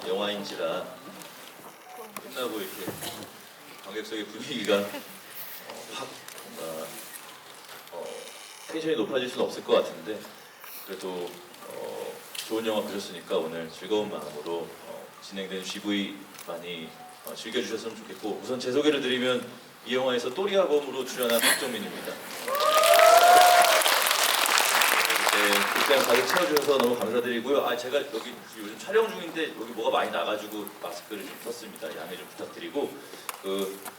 영화인지라 끝나고 이렇게 관객석의 분위기가 확 뭔가 텐션이 높아질 수는 없을 것 같은데 그래도 좋은 영화 보셨으니까 오늘 즐거운 마음으로 진행된 GV 많이 즐겨주셨으면 좋겠고 우선 제 소개를 드리면 이 영화에서 또리아범으로 출연한 박정민입니다. 일단 가득 채워주셔서 너무 감사드리고요. 제가 여기 요즘 촬영 중인데 여기 뭐가 많이 나가지고 마스크를 좀 썼습니다. 양해 좀 부탁드리고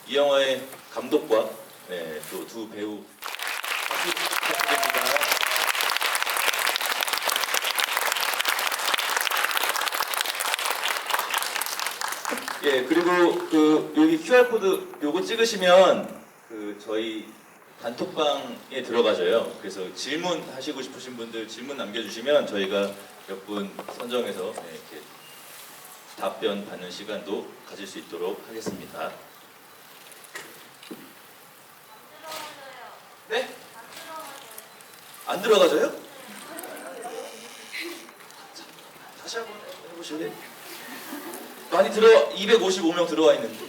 이 영화의 감독과 또 두 배우 박수 부탁드립니다. 그리고 여기 QR 코드 요거 찍으시면 저희 단톡방에 들어가져요. 그래서 질문하시고 싶으신 분들 질문 남겨주시면 저희가 몇 분 선정해서 이렇게 답변 받는 시간도 가질 수 있도록 하겠습니다. 네? 안 들어가져요? 다시 한번 해보실래요? 많이 255명 들어와 있는데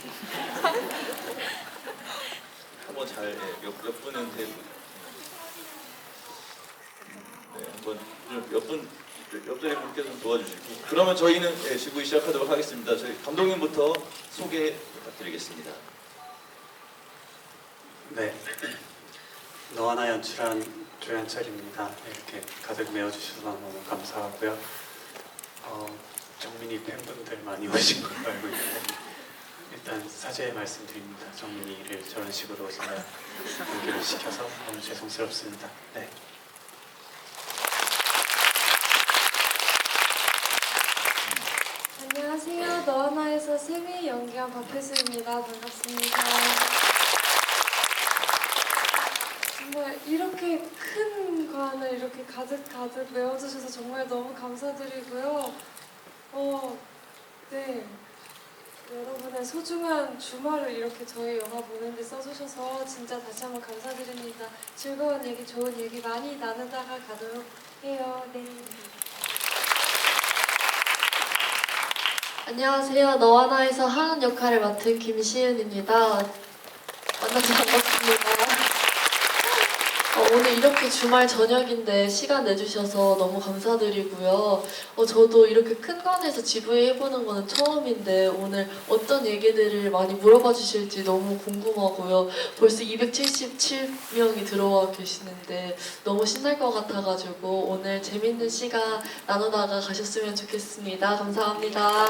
한번 잘 몇 분은 되고 한번 옆자리 분께 좀 도와주시고 그러면 저희는 GV 시작하도록 하겠습니다. 저희 감독님부터 소개 부탁드리겠습니다. 네, 너와 나 연출한 조현철입니다. 이렇게 가득 메워주셔서 너무 감사하고요. 정민이 팬분들 많이 오신 걸로 알고 있는데 일단 사죄의 말씀드립니다. 정민이를 저런 식으로 제가 연기를 시켜서 너무 죄송스럽습니다. 네. 안녕하세요. 너와 나에서 세미 연기한 박혜수입니다. 반갑습니다. 정말 이렇게 큰 관을 이렇게 가득 메워주셔서 정말 너무 감사드리고요. 네. 여러분의 소중한 주말을 이렇게 저희 영화 보는데 써주셔서 진짜 다시 한번 감사드립니다. 즐거운 얘기, 좋은 얘기 많이 나누다가 가도록 해요. 네. 안녕하세요. 너와 나에서 하은 역할을 맡은 김시은입니다. 만나서 반갑습니다. 오늘 이렇게 주말 저녁인데 시간 내주셔서 너무 감사드리고요. 저도 이렇게 큰 관에서 GV 해보는 거는 처음인데 오늘 어떤 얘기들을 많이 물어봐 주실지 너무 궁금하고요. 벌써 277명이 들어와 계시는데 너무 신날 것 같아가지고 오늘 재밌는 시간 나누다가 가셨으면 좋겠습니다. 감사합니다.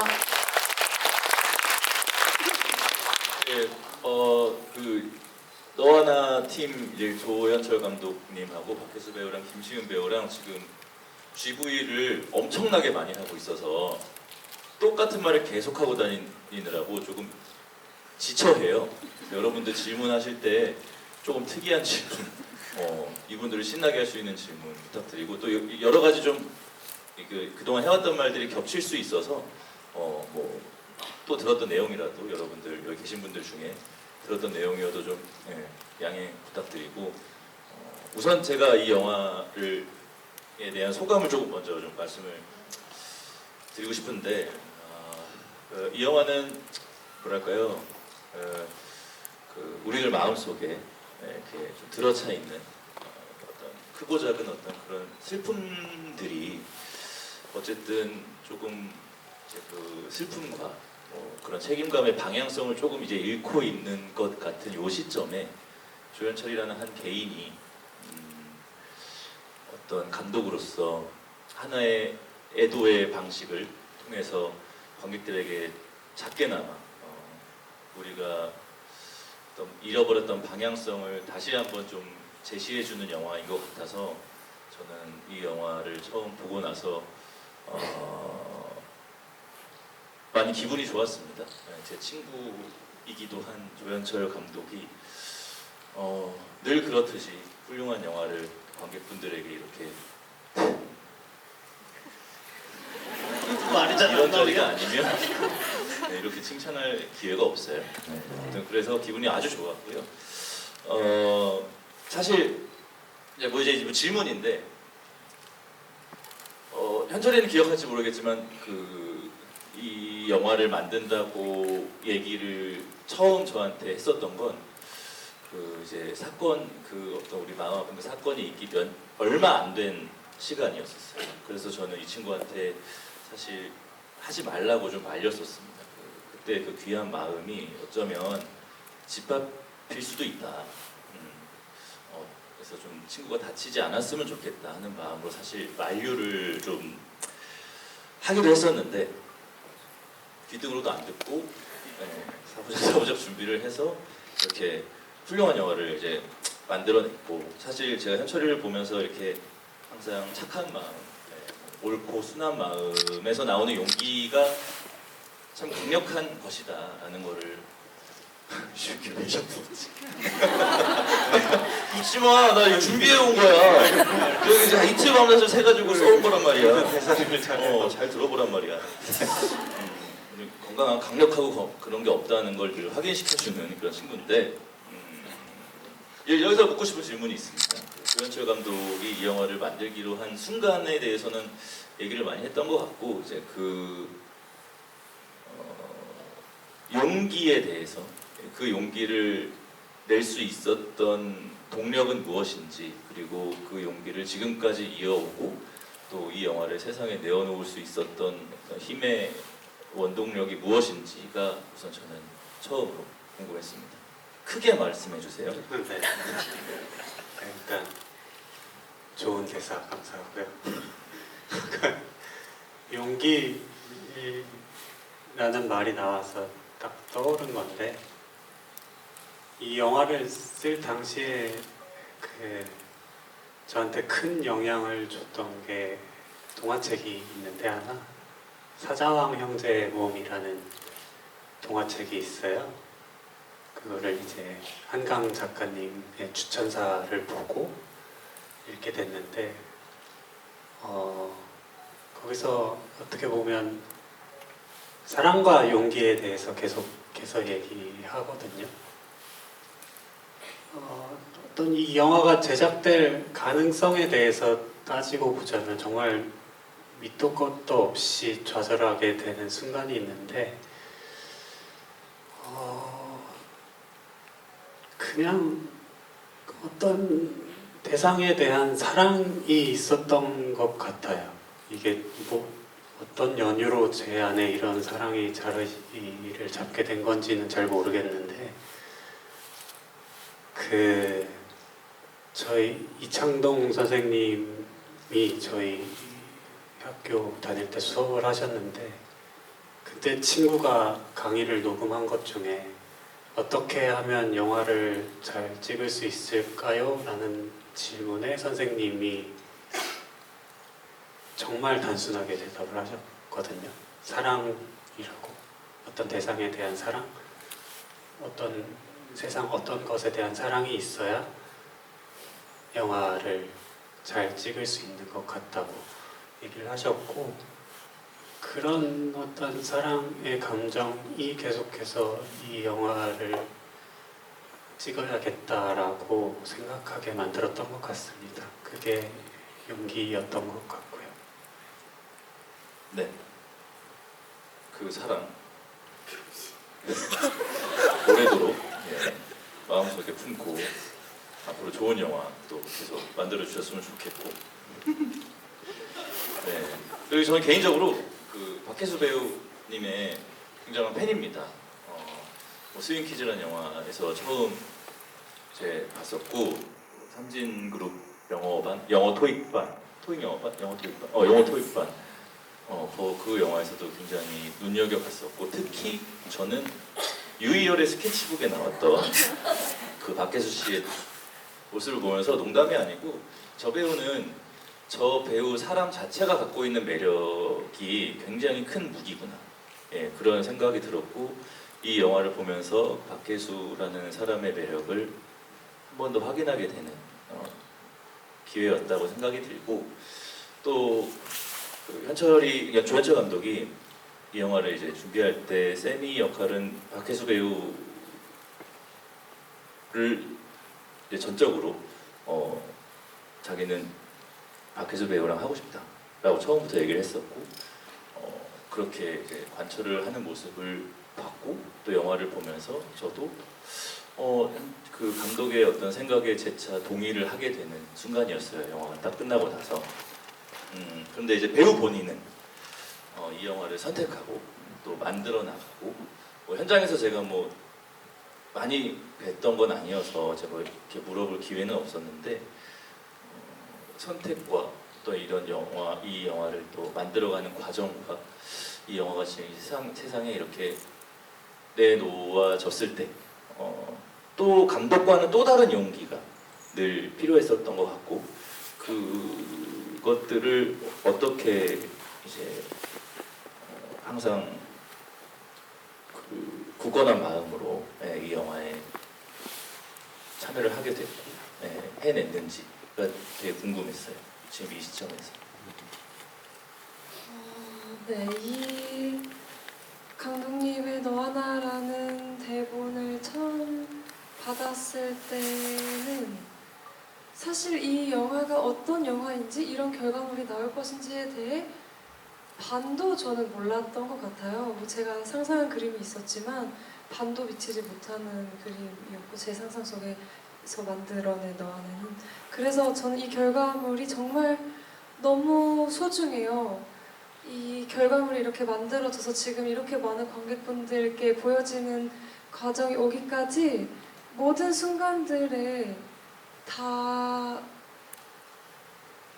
너와 나 팀 이제 조현철 감독님하고 박혜수 배우랑 김시은 배우랑 지금 GV를 엄청나게 많이 하고 있어서 똑같은 말을 계속하고 다니느라고 조금 지쳐해요. 여러분들 질문하실 때 조금 특이한 질문, 이분들을 신나게 할 수 있는 질문 부탁드리고 또 여러 가지 좀 그동안 해왔던 말들이 겹칠 수 있어서 또 들었던 내용이라도 여러분들 여기 계신 분들 중에 들었던 내용이어도 좀 양해 부탁드리고 우선 제가 이 영화에 대한 소감을 조금 먼저 좀 말씀을 드리고 싶은데 이 영화는 뭐랄까요 우리들 마음속에 이렇게 좀 들어차 있는 어떤 크고 작은 어떤 그런 슬픔들이 어쨌든 조금 이제 슬픔과 그런 책임감의 방향성을 조금 이제 잃고 있는 것 같은 요 시점에 조현철이라는 한 개인이 어떤 감독으로서 하나의 애도의 방식을 통해서 관객들에게 작게나마 우리가 어떤 잃어버렸던 방향성을 다시 한번 좀 제시해주는 영화인 것 같아서 저는 이 영화를 처음 보고 나서 많이 기분이 좋았습니다. 제 친구이기도 한 조현철 감독이 늘 그렇듯이 훌륭한 영화를 관객분들에게 이렇게 이런 자리가 아니면 이렇게 칭찬할 기회가 없어요. 그래서 기분이 아주 좋았고요. 사실 이제 질문인데 현철이는 기억할지 모르겠지만 이 영화를 만든다고 얘기를 처음 저한테 했었던 건 그 이제 사건 그 어떤 우리 마음 아픈 그 사건이 있기 얼마 안 된 시간이었었어요. 그래서 저는 이 친구한테 사실 하지 말라고 좀 말렸었습니다. 그때 그 귀한 마음이 어쩌면 짓밟힐 수도 있다. 그래서 좀 친구가 다치지 않았으면 좋겠다 하는 마음으로 사실 만류를 좀 하기로 했었는데 귀등으로도 안 듣고 사부작 준비를 해서 이렇게 훌륭한 영화를 이제 만들어냈고, 사실 제가 현철이를 보면서 이렇게 항상 착한 마음, 옳고 순한 마음에서 나오는 용기가 참 강력한 것이다라는 거를 이렇게 왜 자꾸 웃지 마. 나 이거 준비해 온 거야. 여기 이제 이틀 밤낮을 새가지고 써온 거란 말이야. 대사님을 잘 들어보란 말이야. 건강한 강력하고 그런 게 없다는 걸 늘 확인시켜주는 그런 친구인데, 여기서 묻고 싶은 질문이 있습니다. 조현철 감독이 이 영화를 만들기로 한 순간에 대해서는 얘기를 많이 했던 것 같고, 이제 용기에 대해서, 그 용기를 낼 수 있었던 동력은 무엇인지, 그리고 그 용기를 지금까지 이어오고 또 이 영화를 세상에 내어놓을 수 있었던 힘의 원동력이 무엇인지가 우선 저는 처음으로 궁금했습니다. 크게 말씀해 주세요. 네. 일단 좋은 대사 감사하고요. 용기라는 말이 나와서 딱 떠오른 건데, 이 영화를 쓸 당시에 저한테 큰 영향을 줬던 게 동화책이 있는데 하나, 사자왕 형제의 모험이라는 동화책이 있어요. 그거를 이제 한강 작가님의 추천사를 보고 읽게 됐는데, 거기서 어떻게 보면 사랑과 용기에 대해서 계속해서 얘기하거든요. 어떤 이 영화가 제작될 가능성에 대해서 따지고 보자면 정말 밑도 끝도 없이 좌절하게 되는 순간이 있는데, 그냥 어떤 대상에 대한 사랑이 있었던 것 같아요. 이게 뭐 어떤 연유로 제 안에 이런 사랑이 자리를 잡게 된 건지는 잘 모르겠는데, 저희 이창동 선생님이 저희 학교 다닐 때 수업을 하셨는데, 그때 친구가 강의를 녹음한 것 중에 어떻게 하면 영화를 잘 찍을 수 있을까요? 라는 질문에 선생님이 정말 단순하게 대답을 하셨거든요. 사랑이라고. 어떤 대상에 대한 사랑, 어떤 세상 어떤 것에 대한 사랑이 있어야 영화를 잘 찍을 수 있는 것 같다고 얘기를 하셨고, 그런 어떤 사랑의 감정이 계속해서 이 영화를 찍어야겠다라고 생각하게 만들었던 것 같습니다. 그게 용기였던 것 같고요. 네. 그 사랑 오래도록 마음속에 품고 앞으로 좋은 영화 또 계속 만들어 주셨으면 좋겠고, 네. 그리고 저는 개인적으로 그 박혜수 배우님의 굉장한 팬입니다. 뭐 스윙키즈라는 영화에서 처음 제 봤었고, 삼진그룹 영어 토익반, 그 영화에서도 굉장히 눈여겨봤었고, 특히 저는 유희열의 스케치북에 나왔던 그 박혜수 씨의 모습을 보면서 농담이 아니고 저 배우 사람 자체가 갖고 있는 매력이 굉장히 큰 무기구나, 그런 생각이 들었고, 이 영화를 보면서 박혜수라는 사람의 매력을 한 번 더 확인하게 되는 기회였다고 생각이 들고, 또 조현철 감독이 이 영화를 이제 준비할 때 세미 역할은 박혜수 배우를 이제 전적으로 자기는 박혜수 배우랑 하고 싶다라고 처음부터 얘기를 했었고, 그렇게 이제 관철을 하는 모습을 봤고 또 영화를 보면서 저도 그 감독의 어떤 생각에 재차 동의를 하게 되는 순간이었어요. 영화가 딱 끝나고 나서. 그런데 이제 배우 본인은 이 영화를 선택하고 또 만들어 나가고 뭐 현장에서 제가 뭐 많이 뵀던 건 아니어서 제가 이렇게 물어볼 기회는 없었는데 선택과 또 이런 이 영화를 또 만들어가는 과정과 이 영화가 지금 세상에 이렇게 내놓아졌을 때 또 감독과는 또 다른 용기가 늘 필요했었던 것 같고 그것들을 어떻게 이제 항상 그 굳건한 마음으로 이 영화에 참여를 하게 됐고 해냈는지가 되게 궁금했어요. 지금 이 시점에서. 네, 이 감독님의 너와 나라는 대본을 처음 받았을 때는 사실 이 영화가 어떤 영화인지 이런 결과물이 나올 것인지에 대해 반도 저는 몰랐던 것 같아요. 뭐 제가 상상한 그림이 있었지만 반도 미치지 못하는 그림이었고 제 상상 속에서 만들어낸 너와는 그래서 저는 이 결과물이 정말 너무 소중해요. 이 결과물이 이렇게 만들어져서 지금 이렇게 많은 관객분들께 보여지는 과정이 오기까지 모든 순간들에 다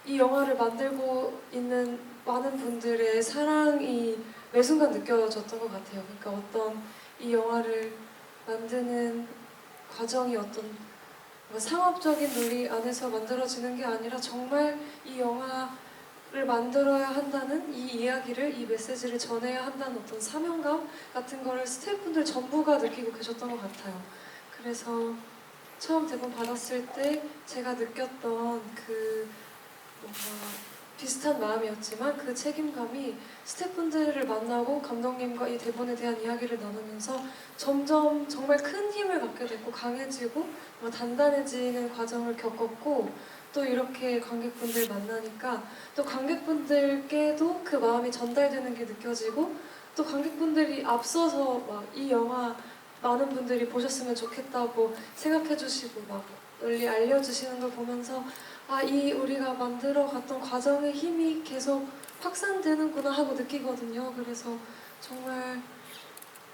이 영화를 만들고 있는 많은 분들의 사랑이 매 순간 느껴졌던 것 같아요. 그러니까 어떤 이 영화를 만드는 과정이 어떤 상업적인 논리 안에서 만들어지는 게 아니라 정말 이 영화를 만들어야 한다는 이 이야기를, 이 메시지를 전해야 한다는 어떤 사명감 같은 거를 스태프분들 전부가 느끼고 계셨던 것 같아요. 그래서 처음 대본 받았을 때 제가 느꼈던 그 뭔가 비슷한 마음이었지만 그 책임감이 스태프분들을 만나고 감독님과 이 대본에 대한 이야기를 나누면서 점점 정말 큰 힘을 갖게 됐고 강해지고 단단해지는 과정을 겪었고 또 이렇게 관객분들 만나니까 또 관객분들께도 그 마음이 전달되는 게 느껴지고 또 관객분들이 앞서서 막 이 영화 많은 분들이 보셨으면 좋겠다고 생각해 주시고 막 널리 알려주시는 걸 보면서 이 우리가 만들어갔던 과정의 힘이 계속 확산되는구나 하고 느끼거든요. 그래서 정말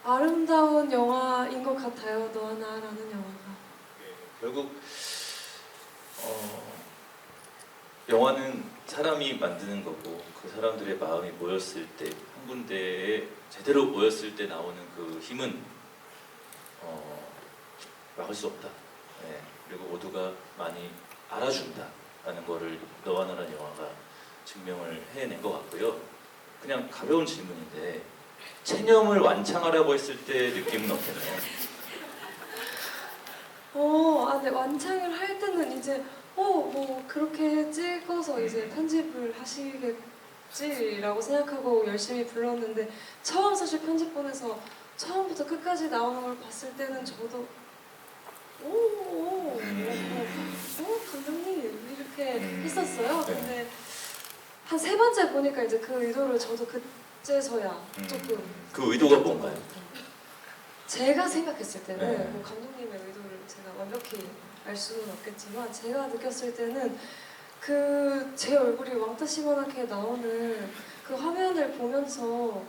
아름다운 영화인 것 같아요. 너와 나라는 영화가. 결국 영화는 사람이 만드는 거고 그 사람들의 마음이 모였을 때 한 군데에 제대로 모였을 때 나오는 그 힘은 막을 수 없다. 네. 그리고 모두가 많이 알아준다라는 거를 너와 나라는 영화가 증명을 해낸 것 같고요. 그냥 가벼운 질문인데 체념을 완창하라고 했을 때 느낌은 어땠나요? 네, 완창을 할 때는 이제 뭐 그렇게 찍어서 이제 편집을 하시겠지라고 생각하고 열심히 불렀는데 처음 사실 편집본에서 처음부터 끝까지 나오는 걸 봤을 때는 저도 감독님 이렇게 했었어요. 근데 한 세 번째 보니까 이제 그 의도를 저도 그제서야 조금 그 의도가 뭔가요? 제가 생각했을 때는 네. 뭐 감독님의 의도를 제가 완벽히 알 수는 없겠지만 제가 느꼈을 때는 그 제 얼굴이 왕따시만하게 나오는 그 화면을 보면서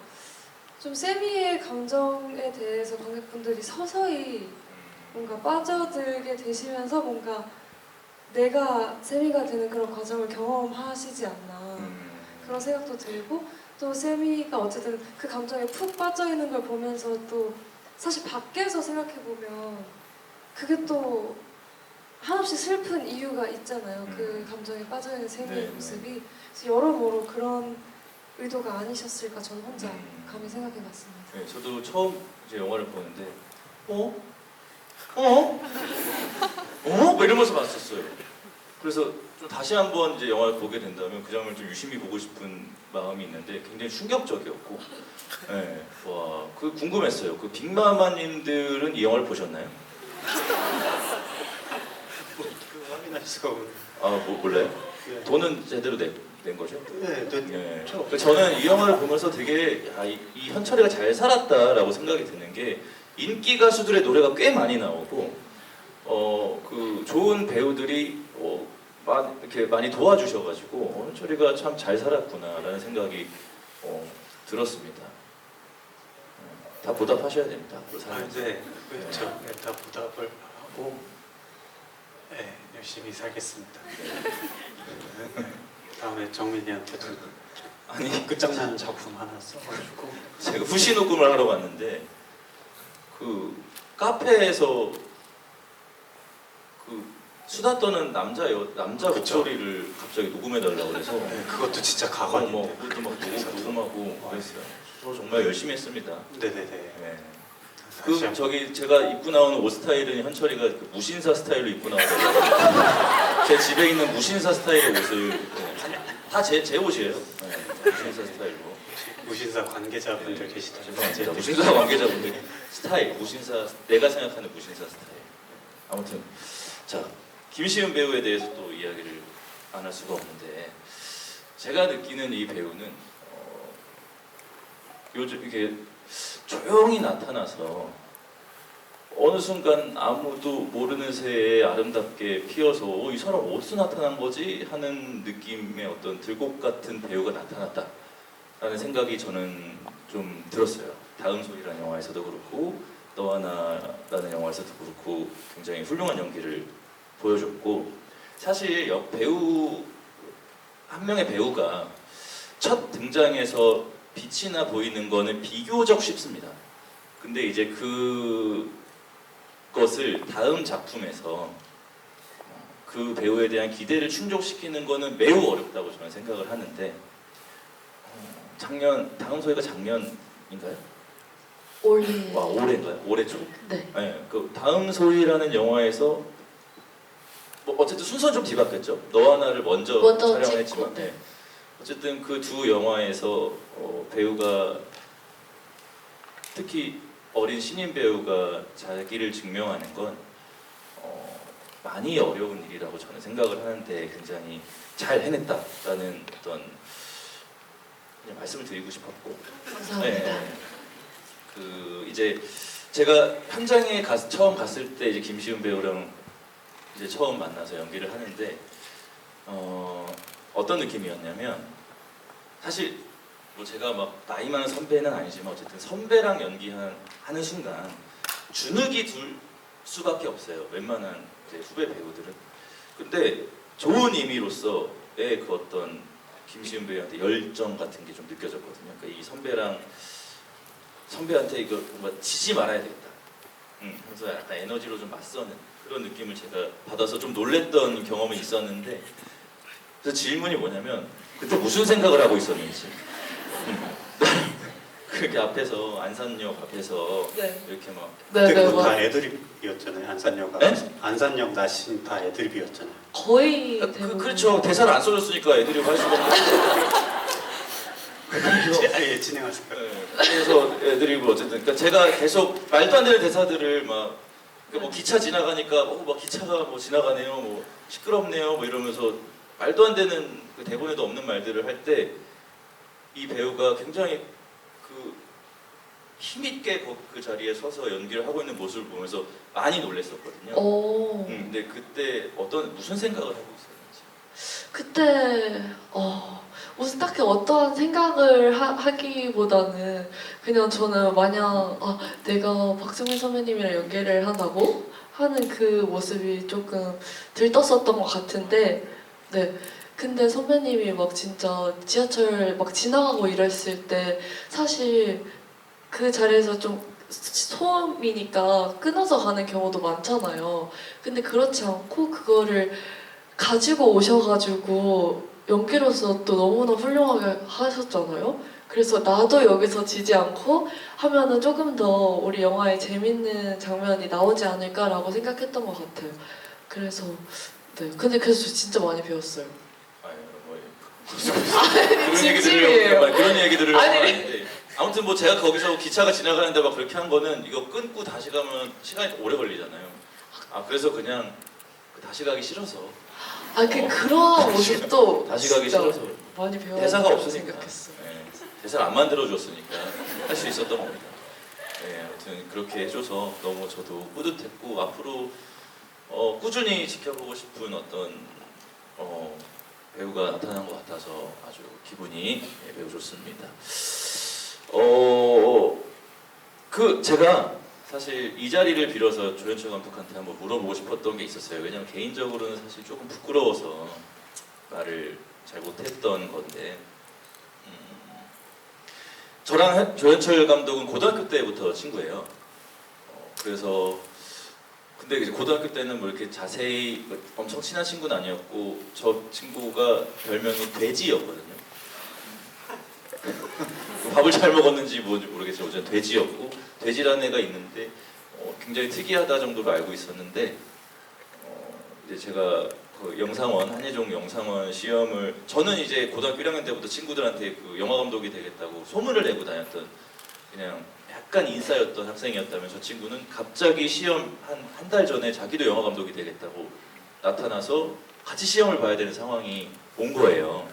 좀 세미의 감정에 대해서 관객분들이 서서히 뭔가 빠져들게 되시면서 뭔가 내가 세미가 되는 그런 과정을 경험하시지 않나 그런 생각도 들고 또 세미가 어쨌든 그 감정에 푹 빠져있는 걸 보면서 또 사실 밖에서 생각해보면 그게 또 한없이 슬픈 이유가 있잖아요. 그 감정에 빠져있는 세미의 네, 모습이 그래서 여러모로 그런 의도가 아니셨을까 저는 혼자 감히 생각해봤습니다. 네, 저도 처음 이제 영화를 보는데 뭐 이러면서 봤었어요. 그래서 좀 다시 한번 이제 영화를 보게 된다면 그 장면을 좀 유심히 보고 싶은 마음이 있는데 굉장히 충격적이었고, 네, 그 궁금했어요. 그 빅마마님들은 이 영화를 보셨나요? 그 확인할 수가 없는. 몰라요? 네. 돈은 제대로 된 거죠. 네, 네. 저- 저는 이 영화를 보면서 되게 이 현철이가 잘 살았다라고 생각이 드는 게 인기 가수들의 노래가 꽤 많이 나오고 그 좋은 배우들이 이렇게 많이 도와주셔가지고 현철이가 참 잘 살았구나라는 생각이 들었습니다. 다 보답하셔야 됩니다. 앞으로 살면서. 네, 그렇죠. 네, 다 보답을 하고 네, 열심히 살겠습니다. 네, 다음에 정민이한테도 아니 끝장나는 작품 하나 써가지고 제가 후시 녹음을 하러 갔는데 그 카페에서 그 수다 떠는 남자 그쵸. 목소리를 갑자기 녹음해 달라고 그래서 네, 그것도 진짜 뭐 가관인데. 그것도 막 그래서 녹음하고 그랬어요. 저 정말 열심히 했습니다. 네네네. 네. 다시 그 한번. 저기 제가 입고 나오는 옷 스타일은 현철이가 그 무신사 스타일로 입고 나오더라고요. 제 집에 있는 무신사 스타일의 옷을 다 제 옷이에요. 네, 무신사 스타일로. 무신사 관계자분들 계시다면 죄송합니다. 무신사 관계자분들 스타일, 무신사 내가 생각하는 무신사 스타일. 아무튼 자 김시은 배우에 대해서 또 이야기를 안 할 수가 없는데 제가 느끼는 이 배우는 요즘 이게 조용히 나타나서 어느 순간 아무도 모르는 새에 아름답게 피어서 이 사람 어디서 나타난 거지 하는 느낌의 어떤 들꽃 같은 배우가 나타났다라는 생각이 저는 좀 들었어요. 다음 소리라는 영화에서도 그렇고 너와 나라는 영화에서도 그렇고 굉장히 훌륭한 연기를 보여줬고 사실 배우 한 명의 배우가 첫 등장에서 빛이 나 보이는 거는 비교적 쉽습니다. 근데 이제 그것을 다음 작품에서 그 배우에 대한 기대를 충족시키는 거는 매우 어렵다고 저는 생각을 하는데 다음 소회가 작년인가요? 올해. 와 올해인가요? 올해죠. 네. 네, 그 다음 소위라는 영화에서 뭐 어쨌든 순서는 좀 뒤바뀌었죠. 너와 나를 먼저 촬영을 찍고, 했지만 네. 어쨌든 그 두 영화에서 배우가 특히 어린 신인 배우가 자기를 증명하는 건 많이 어려운 일이라고 저는 생각을 하는데 굉장히 잘 해냈다라는 어떤 그냥 말씀을 드리고 싶었고 감사합니다. 그 이제 제가 현장에 처음 갔을 때 이제 김시훈 배우랑 이제 처음 만나서 연기를 하는데 어떤 느낌이었냐면 사실 뭐 제가 막 나이 많은 선배는 아니지만 어쨌든 선배랑 연기하는 순간 주눅이 들 수밖에 없어요. 웬만한 이제 후배 배우들은. 근데 좋은 의미로서의 그 어떤 김시훈 배우한테 열정 같은 게 좀 느껴졌거든요. 그러니까 이 선배한테 이거 뭔가 지지 말아야 되겠다. 그래서 약간 에너지로 좀 맞서는 그런 느낌을 제가 받아서 좀 놀랬던 경험이 있었는데 그래서 질문이 뭐냐면 그때 무슨 생각을 하고 있었는지 그렇게 앞에서 안산역 앞에서 네. 이렇게 막 그때 네, 그거 다 네. 애드립이었잖아요. 안산역 네? 안산역 나신 다 애드립이었잖아요. 거의 대부분. 그렇죠. 대사를 안 써줬으니까 애들이 할 수가 없죠. 예, 진행하세요. 네, 그래서 애드립을 어쨌든 그러니까 제가 계속 말도 안 되는 대사들을 막 그러니까 뭐 기차 지나가니까 막 기차가 뭐 지나가네요, 뭐 시끄럽네요, 뭐 이러면서 말도 안 되는 그 대본에도 없는 말들을 할 때 이 배우가 굉장히 그 힘있게 그 자리에 서서 연기를 하고 있는 모습을 보면서 많이 놀랐었거든요. 오. 근데 그때 무슨 생각을 하고 있었는지. 그때 무슨 딱히 어떠한 생각을 하기보다는 그냥 저는 마냥 내가 박수민 선배님이랑 연기를 한다고 하는 그 모습이 조금 들떴었던 것 같은데 네. 근데 선배님이 막 진짜 지하철 막 지나가고 이랬을 때 사실 그 자리에서 좀 소음이니까 끊어서 가는 경우도 많잖아요. 근데 그렇지 않고 그거를 가지고 오셔가지고 연기로서 또 너무나 훌륭하게 하셨잖아요. 그래서 나도 여기서 지지 않고 하면은 조금 더 우리 영화에 재밌는 장면이 나오지 않을까라고 생각했던 것 같아요. 그래서 네, 근데 그래서 저 진짜 많이 배웠어요. 진심이에요. 그런 얘기들을 아니. 하는데 아무튼 뭐 제가 거기서 기차가 지나가는데 막 그렇게 한 거는 이거 끊고 다시 가면 시간이 오래 걸리잖아요. 그래서 그냥 다시 가기 싫어서 그런 모습도 다시 가기 진짜. 싫어서 많이 배워. 대사가 없으니까 생각했어. 대사를 안 만들어줬으니까 할 수 있었던 겁니다. 아무튼 그렇게 해줘서 너무 저도 뿌듯했고 앞으로 꾸준히 지켜보고 싶은 어떤 배우가 나타난 것 같아서 아주 기분이 매우 좋습니다. 제가 사실 이 자리를 빌어서 조연철 감독한테 한번 물어보고 싶었던 게 있었어요. 왜냐면 개인적으로는 사실 조금 부끄러워서 말을 잘 못했던 건데 저랑 조연철 감독은 고등학교 때부터 친구예요. 그래서 근데 이제 고등학교 때는 뭐 이렇게 자세히 엄청 친한 친구는 아니었고 저 친구가 별명이 돼지였거든요. 밥을 잘 먹었는지 뭔지 모르겠지만 어쨌든 돼지였고 돼지라는 애가 있는데 굉장히 특이하다 정도로 알고 있었는데 이제 제가 그 영상원 한예종 영상원 시험을 저는 이제 고등학교 1학년 때부터 친구들한테 그 영화 감독이 되겠다고 소문을 내고 다녔던 그냥 약간 인싸였던 학생이었다면 저 친구는 갑자기 시험 한 달 전에 자기도 영화 감독이 되겠다고 나타나서 같이 시험을 봐야 되는 상황이 온 거예요.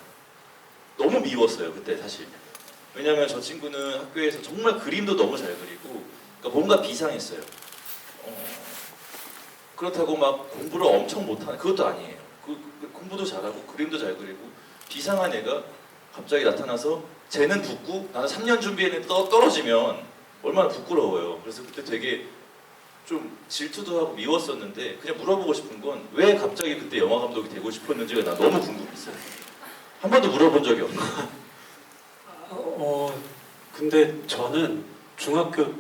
너무 미웠어요 그때 사실. 왜냐면 저 친구는 학교에서 정말 그림도 너무 잘 그리고 그러니까 뭔가 비상했어요. 그렇다고 막 공부를 엄청 못하는 그것도 아니에요. 공부도 잘하고 그림도 잘 그리고 비상한 애가 갑자기 나타나서 쟤는 붙고 나는 3년 준비했는데 떨어지면 얼마나 부끄러워요. 그래서 그때 되게 좀 질투도 하고 미웠었는데 그냥 물어보고 싶은 건 왜 갑자기 그때 영화 감독이 되고 싶었는지가 나 너무 궁금했어요. 한 번도 물어본 적이 없어요. 근데 저는 중학교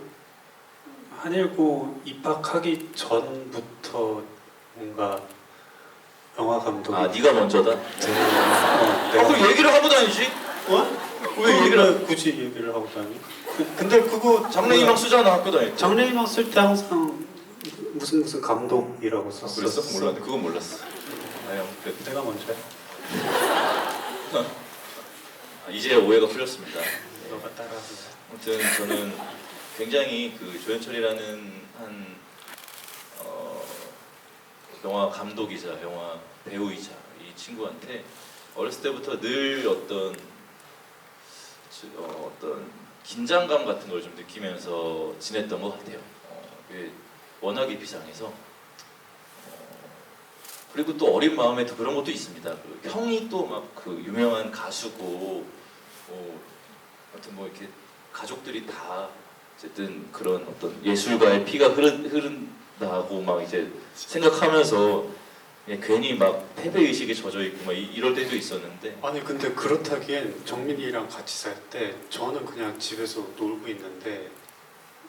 한일고 입학하기 전부터 뭔가 영화 감독이 네가 먼저다? 그럼 얘기를 하고 다니지? 왜 얘기를 굳이 얘기를 하고 다니? 근데 그거 장래희망 쓰잖아 학교 다닐 때. 장래희망 쓸 때 항상 무슨 감독이라고 썼어. 그랬어? 몰랐는데 그건 몰랐어. 그래. 내가 먼저야. 이제 오해가 풀렸습니다. 너가 따라하는. 아무튼 저는 굉장히 그 조연철이라는 한 영화 감독이자 영화 배우이자 이 친구한테 어렸을 때부터 늘 어떤 긴장감 같은 걸 좀 느끼면서 지냈던 것 같아요. 워낙에 비상해서 그리고 또 어린 마음에 또 그런 것도 있습니다. 그 형이 또 막 그 유명한 가수고 아무튼 뭐 이렇게 가족들이 다 어쨌든 그런 어떤 예술가의 피가 흐른다고 막 이제 생각하면서 그냥 괜히 막 패배 의식에 젖어 있고 막 이럴 때도 있었는데 아니 근데 그렇다기엔 정민이랑 같이 살 때 저는 그냥 집에서 놀고 있는데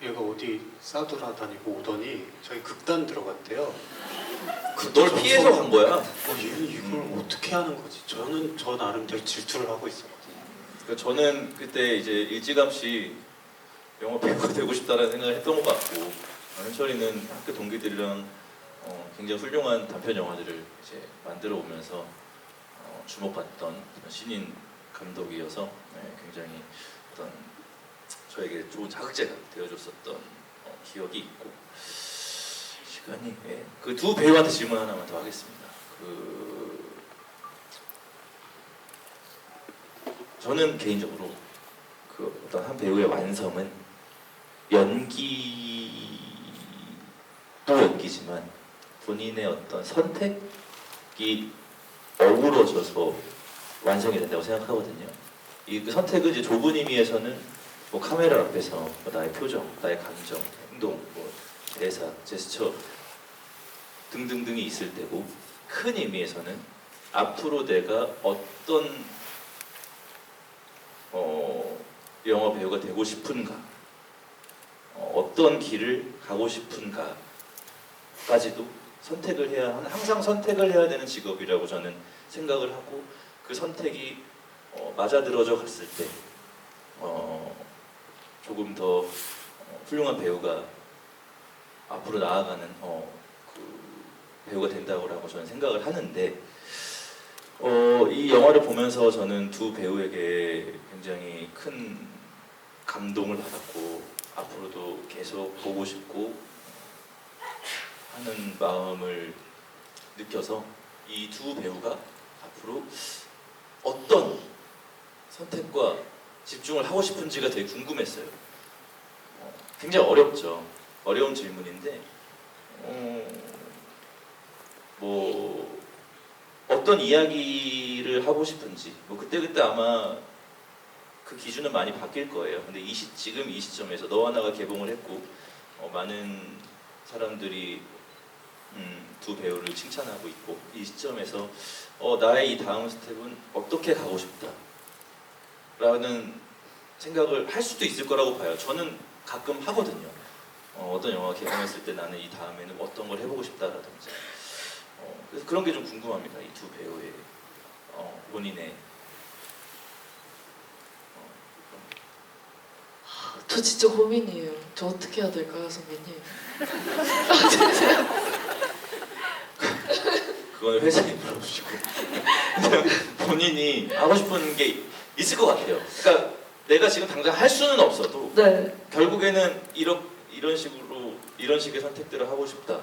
얘가 어디 싸돌아다니고 오더니 저희 극단 들어갔대요. 널 피해서 간 거야? 얘는 이걸 어떻게 하는 거지? 저는 저 나름대로 질투를 하고 있었거든요. 그러니까 저는 그때 이제 일찌감치 영화 배우가 되고 싶다라는 생각을 했던 것 같고 현철이는 학교 동기들이랑 굉장히 훌륭한 단편 영화들을 이제 만들어 오면서 주목받던 그런 신인 감독이어서 굉장히 어떤 저에게 좋은 자극제가 되어줬었던 기억이 있고 시간이 그 두 배우한테 질문 하나만 더 하겠습니다. 저는 개인적으로 그 어떤 한 배우의 완성은 연기도 연기지만 본인의 어떤 선택이 어우러져서 완성이 된다고 생각하거든요. 그 선택은 이제 좁은 의미에서는 뭐 카메라 앞에서 뭐 나의 표정, 나의 감정, 행동, 뭐 대사, 제스처 등등등이 있을 때고 큰 의미에서는 앞으로 내가 어떤 영화 배우가 되고 싶은가, 어떤 길을 가고 싶은가까지도 선택을 해야 항상 선택을 해야 되는 직업이라고 저는 생각을 하고 그 선택이 맞아들어져 갔을 때 조금 더 훌륭한 배우가 앞으로 나아가는 그 배우가 된다고 저는 생각을 하는데 이 영화를 보면서 저는 두 배우에게 굉장히 큰 감동을 받았고 앞으로도 계속 보고 싶고 하는 마음을 느껴서 이 두 배우가 앞으로 어떤 선택과 집중을 하고 싶은지가 되게 궁금했어요. 굉장히 어렵죠. 어려운 질문인데 뭐 어떤 이야기를 하고 싶은지 뭐 그때그때 아마 그 기준은 많이 바뀔 거예요. 근데 지금 이 시점에서 너와 나가 개봉을 했고 많은 사람들이 두 배우를 칭찬하고 있고 이 시점에서 나의 이 다음 스텝은 어떻게 가고 싶다 라는 생각을 할 수도 있을 거라고 봐요. 저는 가끔 하거든요. 어떤 영화 개봉했을 때 나는 이 다음에는 어떤 걸 해보고 싶다라든지 그래서 그런 게 좀 궁금합니다. 이 두 배우의 본인의 저 진짜 고민이에요. 저 어떻게 해야 될까요, 선배님? 그건 회사에 물어보시고 그냥 본인이 하고 싶은 게 있을 것 같아요. 그러니까 내가 지금 당장 할 수는 없어도 네. 결국에는 이런 식의 선택들을 하고 싶다.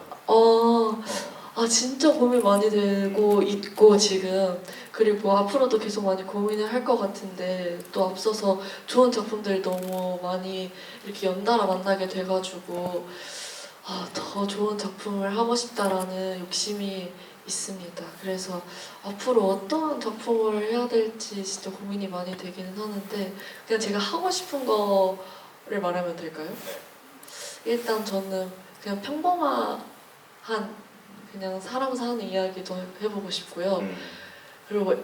진짜 고민 많이 되고 있고 지금 그리고 앞으로도 계속 많이 고민을 할 것 같은데 또 앞서서 좋은 작품들 너무 많이 이렇게 연달아 만나게 돼가지고 더 좋은 작품을 하고 싶다라는 욕심이 있습니다. 그래서 앞으로 어떠한 작품을 해야 될지 진짜 고민이 많이 되기는 하는데 그냥 제가 하고 싶은 거를 말하면 될까요? 일단 저는 그냥 평범한 그냥 사람 사는 이야기도 해보고 싶고요. 그리고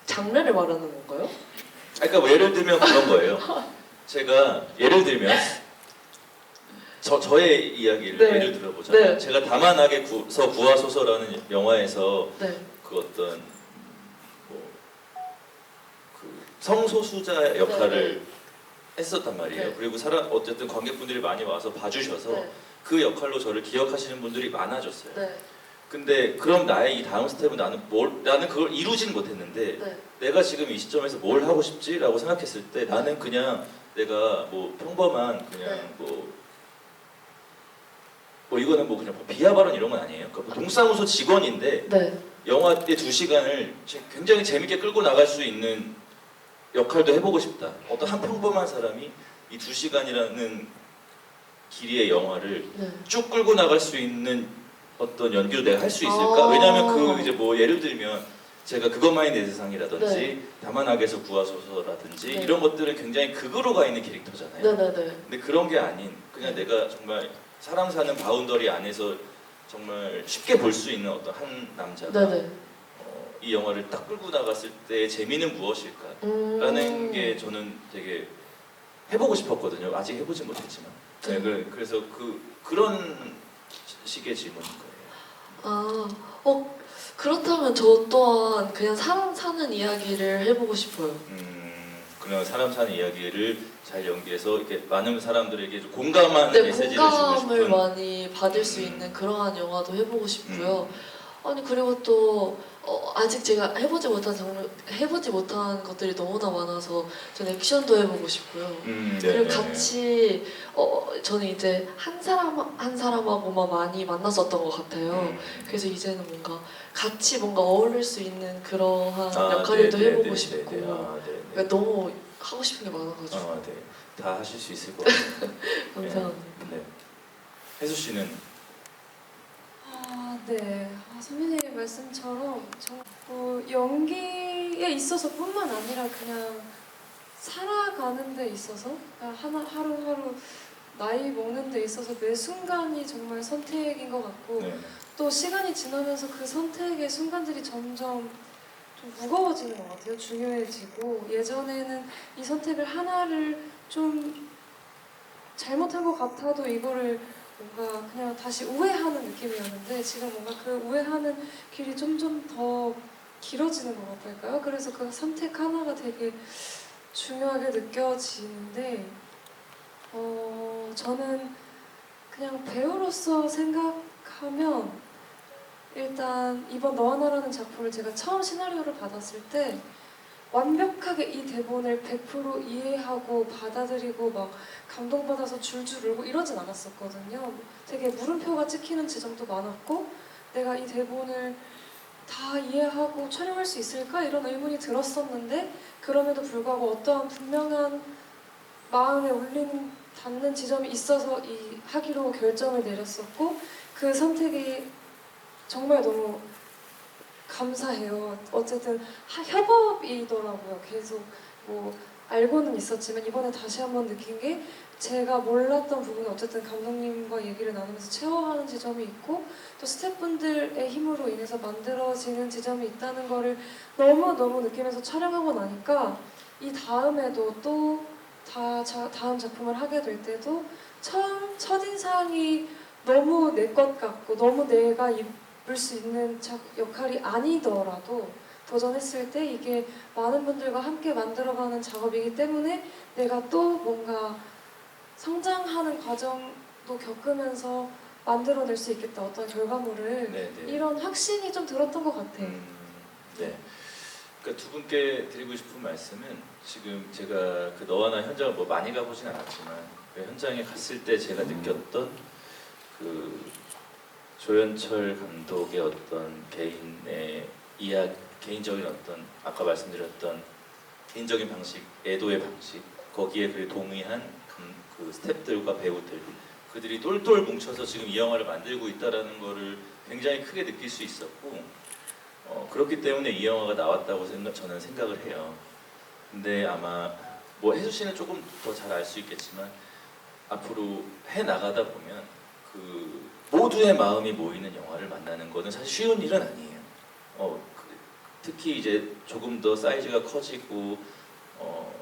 장르를 말하는 건가요? 그러니까 뭐 예를 들면 그런 거예요. 제가 예를 들면 저의 이야기를 네. 예를 들어보자면 네. 제가 다만하게 구하소서라는 영화에서 네. 그 어떤 그 성소수자 역할을 했었단 말이에요. 네. 그리고 어쨌든 관객분들이 많이 와서 봐주셔서 네. 그 역할로 저를 기억하시는 분들이 많아졌어요. 네. 근데 그럼 나의 이 다음 스텝은 나는 그걸 이루진 못했는데 네. 내가 지금 이 시점에서 뭘 하고 싶지라고 생각했을 때 나는 그냥 내가 뭐 평범한 그냥 네. 뭐 이거는 뭐 그냥 뭐 비하 발언 이런 건 아니에요. 그러니까 뭐 동사무소 직원인데 네. 영화의 2시간을 굉장히 재밌게 끌고 나갈 수 있는 역할도 해보고 싶다. 어떤 한 평범한 사람이 이 2시간이라는 길이의 영화를 네. 쭉 끌고 나갈 수 있는 어떤 연기를 내가 할 수 있을까? 왜냐하면 그 이제 뭐 예를 들면 제가 그것만이 내 세상이라든지 네. 다만하게서 구하소서라든지 네. 이런 것들은 굉장히 극으로 가 있는 캐릭터잖아요. 네네네. 근데 그런 게 아닌 그냥 내가 정말 사람 사는 바운더리 안에서 정말 쉽게 볼 수 있는 어떤 한 남자가 네네. 이 영화를 딱 끌고 나갔을 때의 재미는 무엇일까라는 게 저는 되게 해보고 싶었거든요. 아직 해보진 못했지만. 네, 그래서 그런 식의 질문인 거예요. 그렇다면 저 또한 그냥 사람 사는 이야기를 해보고 싶어요. 그런 사람 사는 이야기를 잘 연기해서 이렇게 많은 사람들에게 좀 공감하는 네, 메시지를 주고 공감을 싶은. 많이 받을 수 있는 그러한 영화도 해보고 싶고요. 아니 그리고 또 아직 제가 해보지 못한 것들이 너무나 많아서 저는 액션도 해보고 싶고요. 그리고 같이 저는 이제 한 사람하고만 많이 만났었던 것 같아요. 그래서 이제는 뭔가 같이 뭔가 어울릴 수 있는 그러한 역할들도 해보고 싶고 그러니까 너무 하고 싶은 게 많아가지고. 네. 다 하실 수 있을 것 같아요. 감사합니다. 네. 혜수 씨는 네. 선배님 말씀처럼 연기에 있어서뿐만 아니라 그냥 살아가는 데 있어서 하루하루 나이 먹는 데 있어서 매 순간이 정말 선택인 것 같고 또 시간이 지나면서 그 선택의 순간들이 점점 좀 무거워지는 것 같아요. 중요해지고 예전에는 이 선택을 하나를 좀 잘못한 것 같아도 이거를 뭔가 그냥 다시 우회하는 느낌이었는데 지금 뭔가 그 우회하는 길이 점점 더 길어지는 것 같달까요? 그래서 그 선택 하나가 되게 중요하게 느껴지는데 저는 그냥 배우로서 생각하면 일단 이번 너와 나라는 작품을 제가 처음 시나리오를 받았을 때 완벽하게 이 대본을 100% 이해하고 받아들이고 막 감동받아서 줄줄 울고 이러진 않았었거든요. 되게 물음표가 찍히는 지점도 많았고 내가 이 대본을 다 이해하고 촬영할 수 있을까 이런 의문이 들었었는데 그럼에도 불구하고 어떠한 분명한 마음에 울리는 닿는 지점이 있어서 이 하기로 결정을 내렸었고 그 선택이 정말 너무 감사해요. 어쨌든 협업이더라고요. 계속 뭐 알고는 있었지만 이번에 다시 한번 느낀 게 제가 몰랐던 부분은 어쨌든 감독님과 얘기를 나누면서 채워가는 지점이 있고 또 스태프분들의 힘으로 인해서 만들어지는 지점이 있다는 거를 너무너무 느끼면서 촬영하고 나니까 이 다음에도 또 다음 작품을 하게 될 때도 첫인상이 너무 내 것 같고 너무 내가 입을 수 있는 역할이 아니더라도 도전했을 때 이게 많은 분들과 함께 만들어가는 작업이기 때문에 내가 또 뭔가 성장하는 과정도 겪으면서 만들어낼 수 있겠다 어떤 결과물을 네, 네. 이런 확신이 좀 들었던 것 같아요. 네. 그러니까 두 분께 드리고 싶은 말씀은 지금 제가 그 너와 나 현장을 뭐 많이 가보진 않았지만 그 현장에 갔을 때 제가 느꼈던 그 조연철 감독의 어떤 개인의 개인적인 어떤 아까 말씀드렸던 개인적인 방식, 애도의 방식 거기에 그 동의한 그 스태프들과 배우들 그들이 똘똘 뭉쳐서 지금 이 영화를 만들고 있다라는 거를 굉장히 크게 느낄 수 있었고 그렇기 때문에 이 영화가 나왔다고 저는 생각을 해요. 근데 아마 뭐 혜수 씨는 조금 더 잘 알 수 있겠지만 앞으로 해 나가다 보면 그 모두의 마음이 모이는 영화를 만나는 거는 사실 쉬운 일은 아니에요. 특히 이제 조금 더 사이즈가 커지고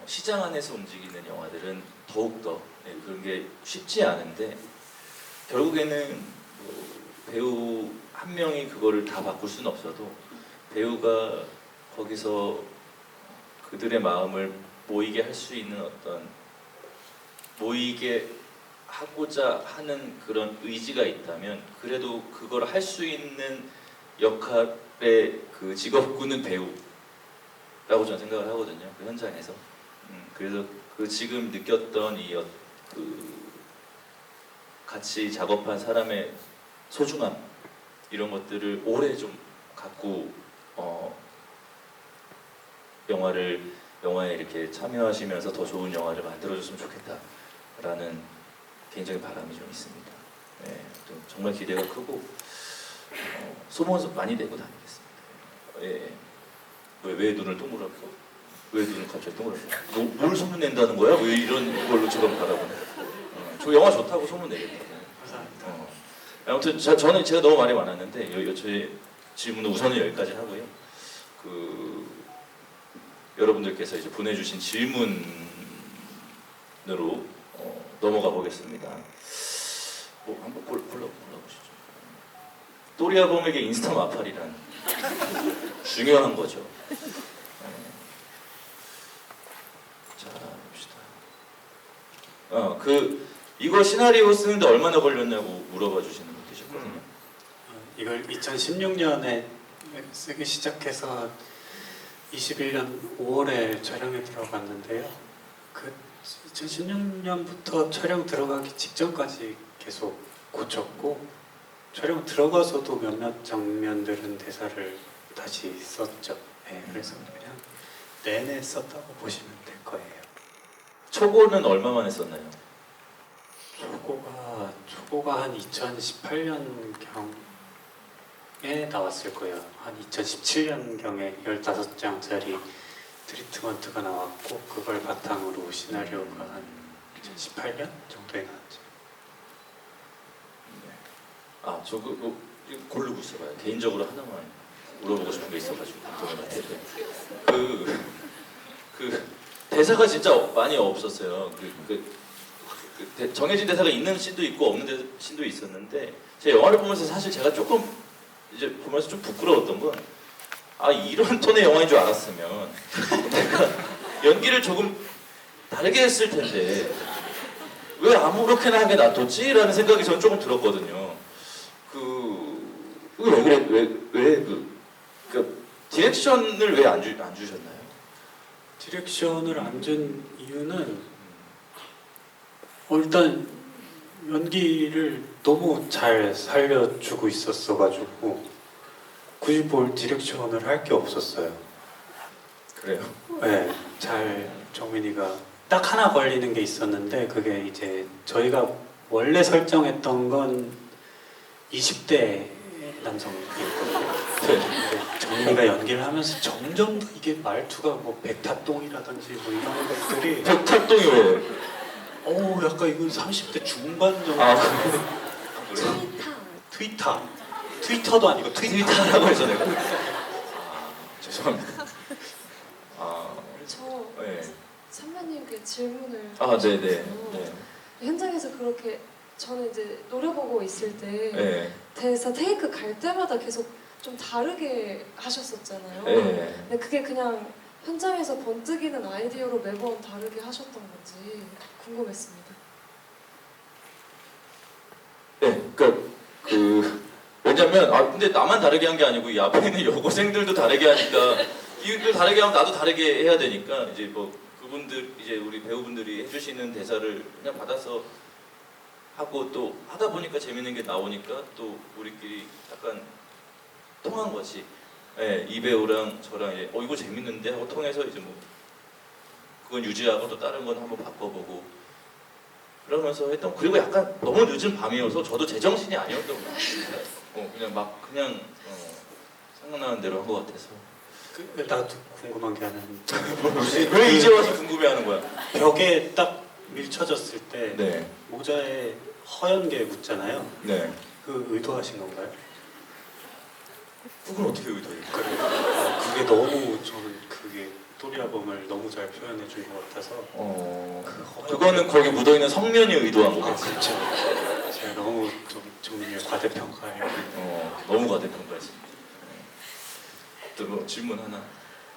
시장 안에서 움직이는 영화들은 더욱더 그런 게 쉽지 않은데 결국에는 뭐 배우 한 명이 그거를 다 바꿀 수는 없어도 배우가 거기서 그들의 마음을 모이게 할 수 있는 어떤 모이게 하고자 하는 그런 의지가 있다면 그래도 그걸 할 수 있는 역할의 그 직업군은 배우라고 저는 생각을 하거든요. 그 현장에서. 그래서 그 지금 느꼈던 그 같이 작업한 사람의 소중함 이런 것들을 오래 좀 갖고 영화에 이렇게 참여하시면서 더 좋은 영화를 만들어줬으면 좋겠다라는 개인적인 바람이 좀 있습니다. 네, 좀 정말 기대가 크고 소문 많이 내고 다니겠습니다. 예. 왜 눈을 동그랗게? 왜 눈을 갑자기 동그랗게? 뭘 소문 낸다는 거야? 왜 이런 걸로 저를 바라보네? 저 영화 좋다고 소문 내겠다고. 감사합니다. 아무튼 저는 제가 너무 말이 많았는데 저희 질문은 우선은 여기까지 하고요. 여러분들께서 이제 보내주신 질문으로 넘어가 보겠습니다. 한번 골라보시죠. 또리아범에게 인스타 마팔이란 중요한 거죠. 자, 봅시다. 이거 시나리오 쓰는데 얼마나 걸렸냐고 물어봐 주시는 분 계셨거든요. 이걸 2016년에 쓰기 시작해서 21년 5월에 촬영에 들어갔는데요. 그 2016년부터 촬영 들어가기 직전까지 계속 고쳤고 촬영 들어가서도 몇몇 장면들은 대사를 다시 썼죠. 네, 그래서 그냥 내내 썼다고 보시면 될 거예요. 초고는 얼마 만에 썼나요? 초고가 한 2018년경에 나왔을 거예요. 한 2017년경에 15장짜리 트리트먼트가 나왔고 그걸 바탕으로 시나리오가 한 2018년 정도에 나왔죠. 이거 고르고 있어봐요. 개인적으로 하나만 물어보고 싶은 게 있어가지고 그 대사가 진짜 많이 없었어요. 정해진 대사가 있는 씬도 있고 없는 씬도 있었는데 제가 영화를 보면서 사실 제가 조금 이제 보면서 좀 부끄러웠던 건 이런 톤의 영화인 줄 알았으면 내가 연기를 조금 다르게 했을 텐데 왜 아무렇게나 하게 놔뒀지? 라는 생각이 저는 조금 들었거든요. 왜 그래? 디렉션을 왜 안 주셨나요? 디렉션을 안 준 이유는 일단 연기를 너무 잘 살려주고 있었어가지고 굳이 뭘 디렉션을 할 게 없었어요. 그래요. 네, 잘 정민이가 딱 하나 걸리는 게 있었는데 그게 이제 저희가 원래 설정했던 건 20대 남성이었거든요. 네. 근데 정민이가 연기를 하면서 점점 더 이게 말투가 뭐 백타동이라든지 뭐 이런 것들이 백탁동이 왜? 약간 이건 30대 중반 정도. 아 그래요? 트위터도 아니고 트위터라고 해서 내가. 죄송합니다. 저 네. 선배님께 질문을 네네. 드리고 네. 현장에서 그렇게 저는 이제 노래 보고 있을 때 네. 대사 테이크 갈 때마다 계속 좀 다르게 하셨었잖아요. 네. 근데 그게 그냥 현장에서 번뜩이는 아이디어로 매번 다르게 하셨던 건지 궁금했습니다. 네. 왜냐면 근데 나만 다르게 한 게 아니고 이 앞에 있는 여고생들도 다르게 하니까 이들 다르게 하면 나도 다르게 해야 되니까 이제 뭐 그분들 이제 우리 배우분들이 해주시는 대사를 그냥 받아서 하고 또 하다 보니까 재밌는 게 나오니까 또 우리끼리 약간 통한 거지. 예, 이 배우랑 저랑 이제 이거 재밌는데 하고 통해서 이제 뭐 그건 유지하고 또 다른 건 한번 바꿔보고 그러면서 했던. 그리고 약간 너무 늦은 밤이어서 저도 제정신이 아니었던 것 같아요. 그냥 생각나는 대로 한 것 같아서. 나도 궁금한 게 하나 왜 이제 와서 궁금해하는 거야? 벽에 딱 밀쳐졌을 때 네, 모자에 허연 게 묻잖아요. 네. 그 의도하신 건가요? 그건 어떻게 의도해요? 그게 너무 저는 그게 또리아범을 너무 잘 표현해 준 것 같아서 그거는 거기 묻어 있는 성면이 의도한 거겠지. 그렇죠. 제가 너무 좀 정민이를 과대평가해요. 너무 과대평가했습니다. 또 뭐 질문 하나.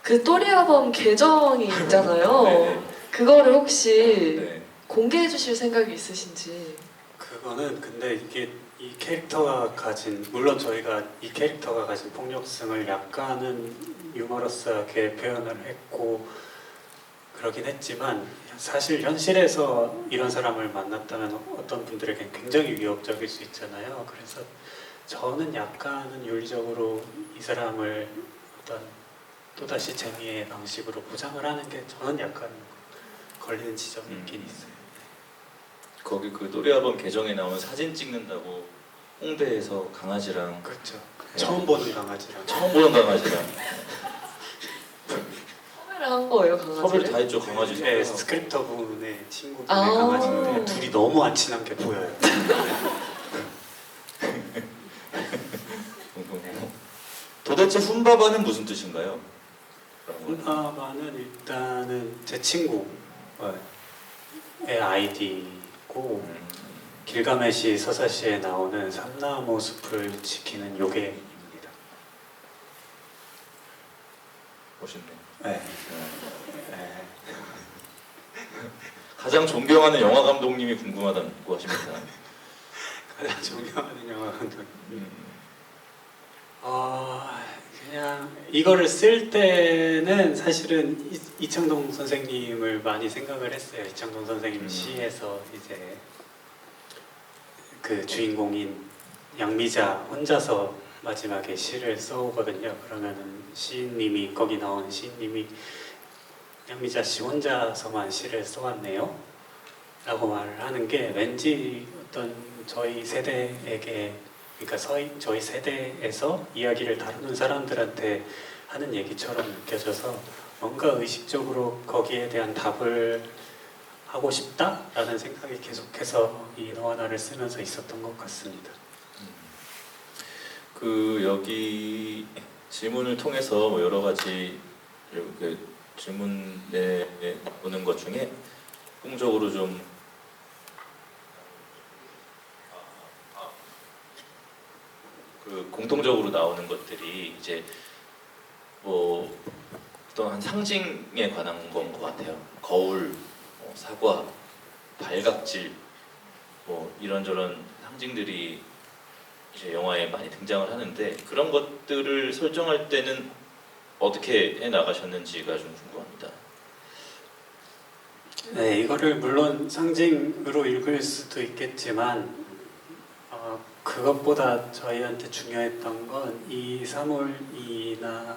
그 또리아범 계정이 있잖아요. 네, 그거를 혹시 네. 공개해 주실 생각이 있으신지. 그거는 근데 이게 이 캐릭터가 가진, 물론 저희가 이 캐릭터가 가진 폭력성을 약간은 유머러스하게 표현을 했고 그러긴 했지만 사실 현실에서 이런 사람을 만났다면 어떤 분들에겐 굉장히 위협적일 수 있잖아요. 그래서 저는 약간은 윤리적으로 이 사람을 어떤 또다시 재미의 방식으로 포장을 하는 게 저는 약간 걸리는 지점이 있긴 있어요. 거기 그 또리아범 계정에 나온 사진 찍는다고 홍대에서 강아지랑 그렇죠. 네. 처음 보는 강아지랑 처음 보는 강아지랑 섭외를 한 거예요, 강아지를? 섭외를 다 했죠. 강아지 네, 섭외하고. 스크립터 분의 친구분의 아. 강아지인데 둘이 너무 안 친한 게 보여요. 도대체 훈바바는 무슨 뜻인가요? 훈파바는 일단은 제 친구의 아이디고 길가메시 서사시에 나오는 삼나무 숲을 지키는 요괴입니다. 멋있네. 네. 네. 가장 존경하는 영화 감독님이 궁금하다고 하십니다. 가장 존경하는 영화 감독. 음. 그냥 이거를 쓸 때는 사실은 이창동 선생님을 많이 생각을 했어요. 이창동 선생님 시에서 이제 그 주인공인 양미자 혼자서 마지막에 시를 써오거든요. 그러면은 시인님이 거기 나오는 시인님이 양미자 씨 혼자서만 시를 써왔네요. 라고 말을 하는 게 왠지 어떤 저희 세대에게 그러니까 저희 세대에서 이야기를 다루는 사람들한테 하는 얘기처럼 느껴져서 뭔가 의식적으로 거기에 대한 답을 하고 싶다라는 생각이 계속해서 이 너와 나를 쓰면서 있었던 것 같습니다. 여기 질문을 통해서 뭐 여러 가지 이렇게 질문에 오는 것 중에 공적으로 좀 공통적으로 나오는 것들이 이제 뭐 어떤 한 상징에 관한 건 것 같아요. 거울, 사과, 발각질, 뭐 이런저런 상징들이 이제 영화에 많이 등장을 하는데 그런 것들을 설정할 때는 어떻게 해 나가셨는지가 좀 궁금합니다. 네, 이거를 물론 상징으로 읽을 수도 있겠지만 그것보다 저희한테 중요했던 건 이 사물이나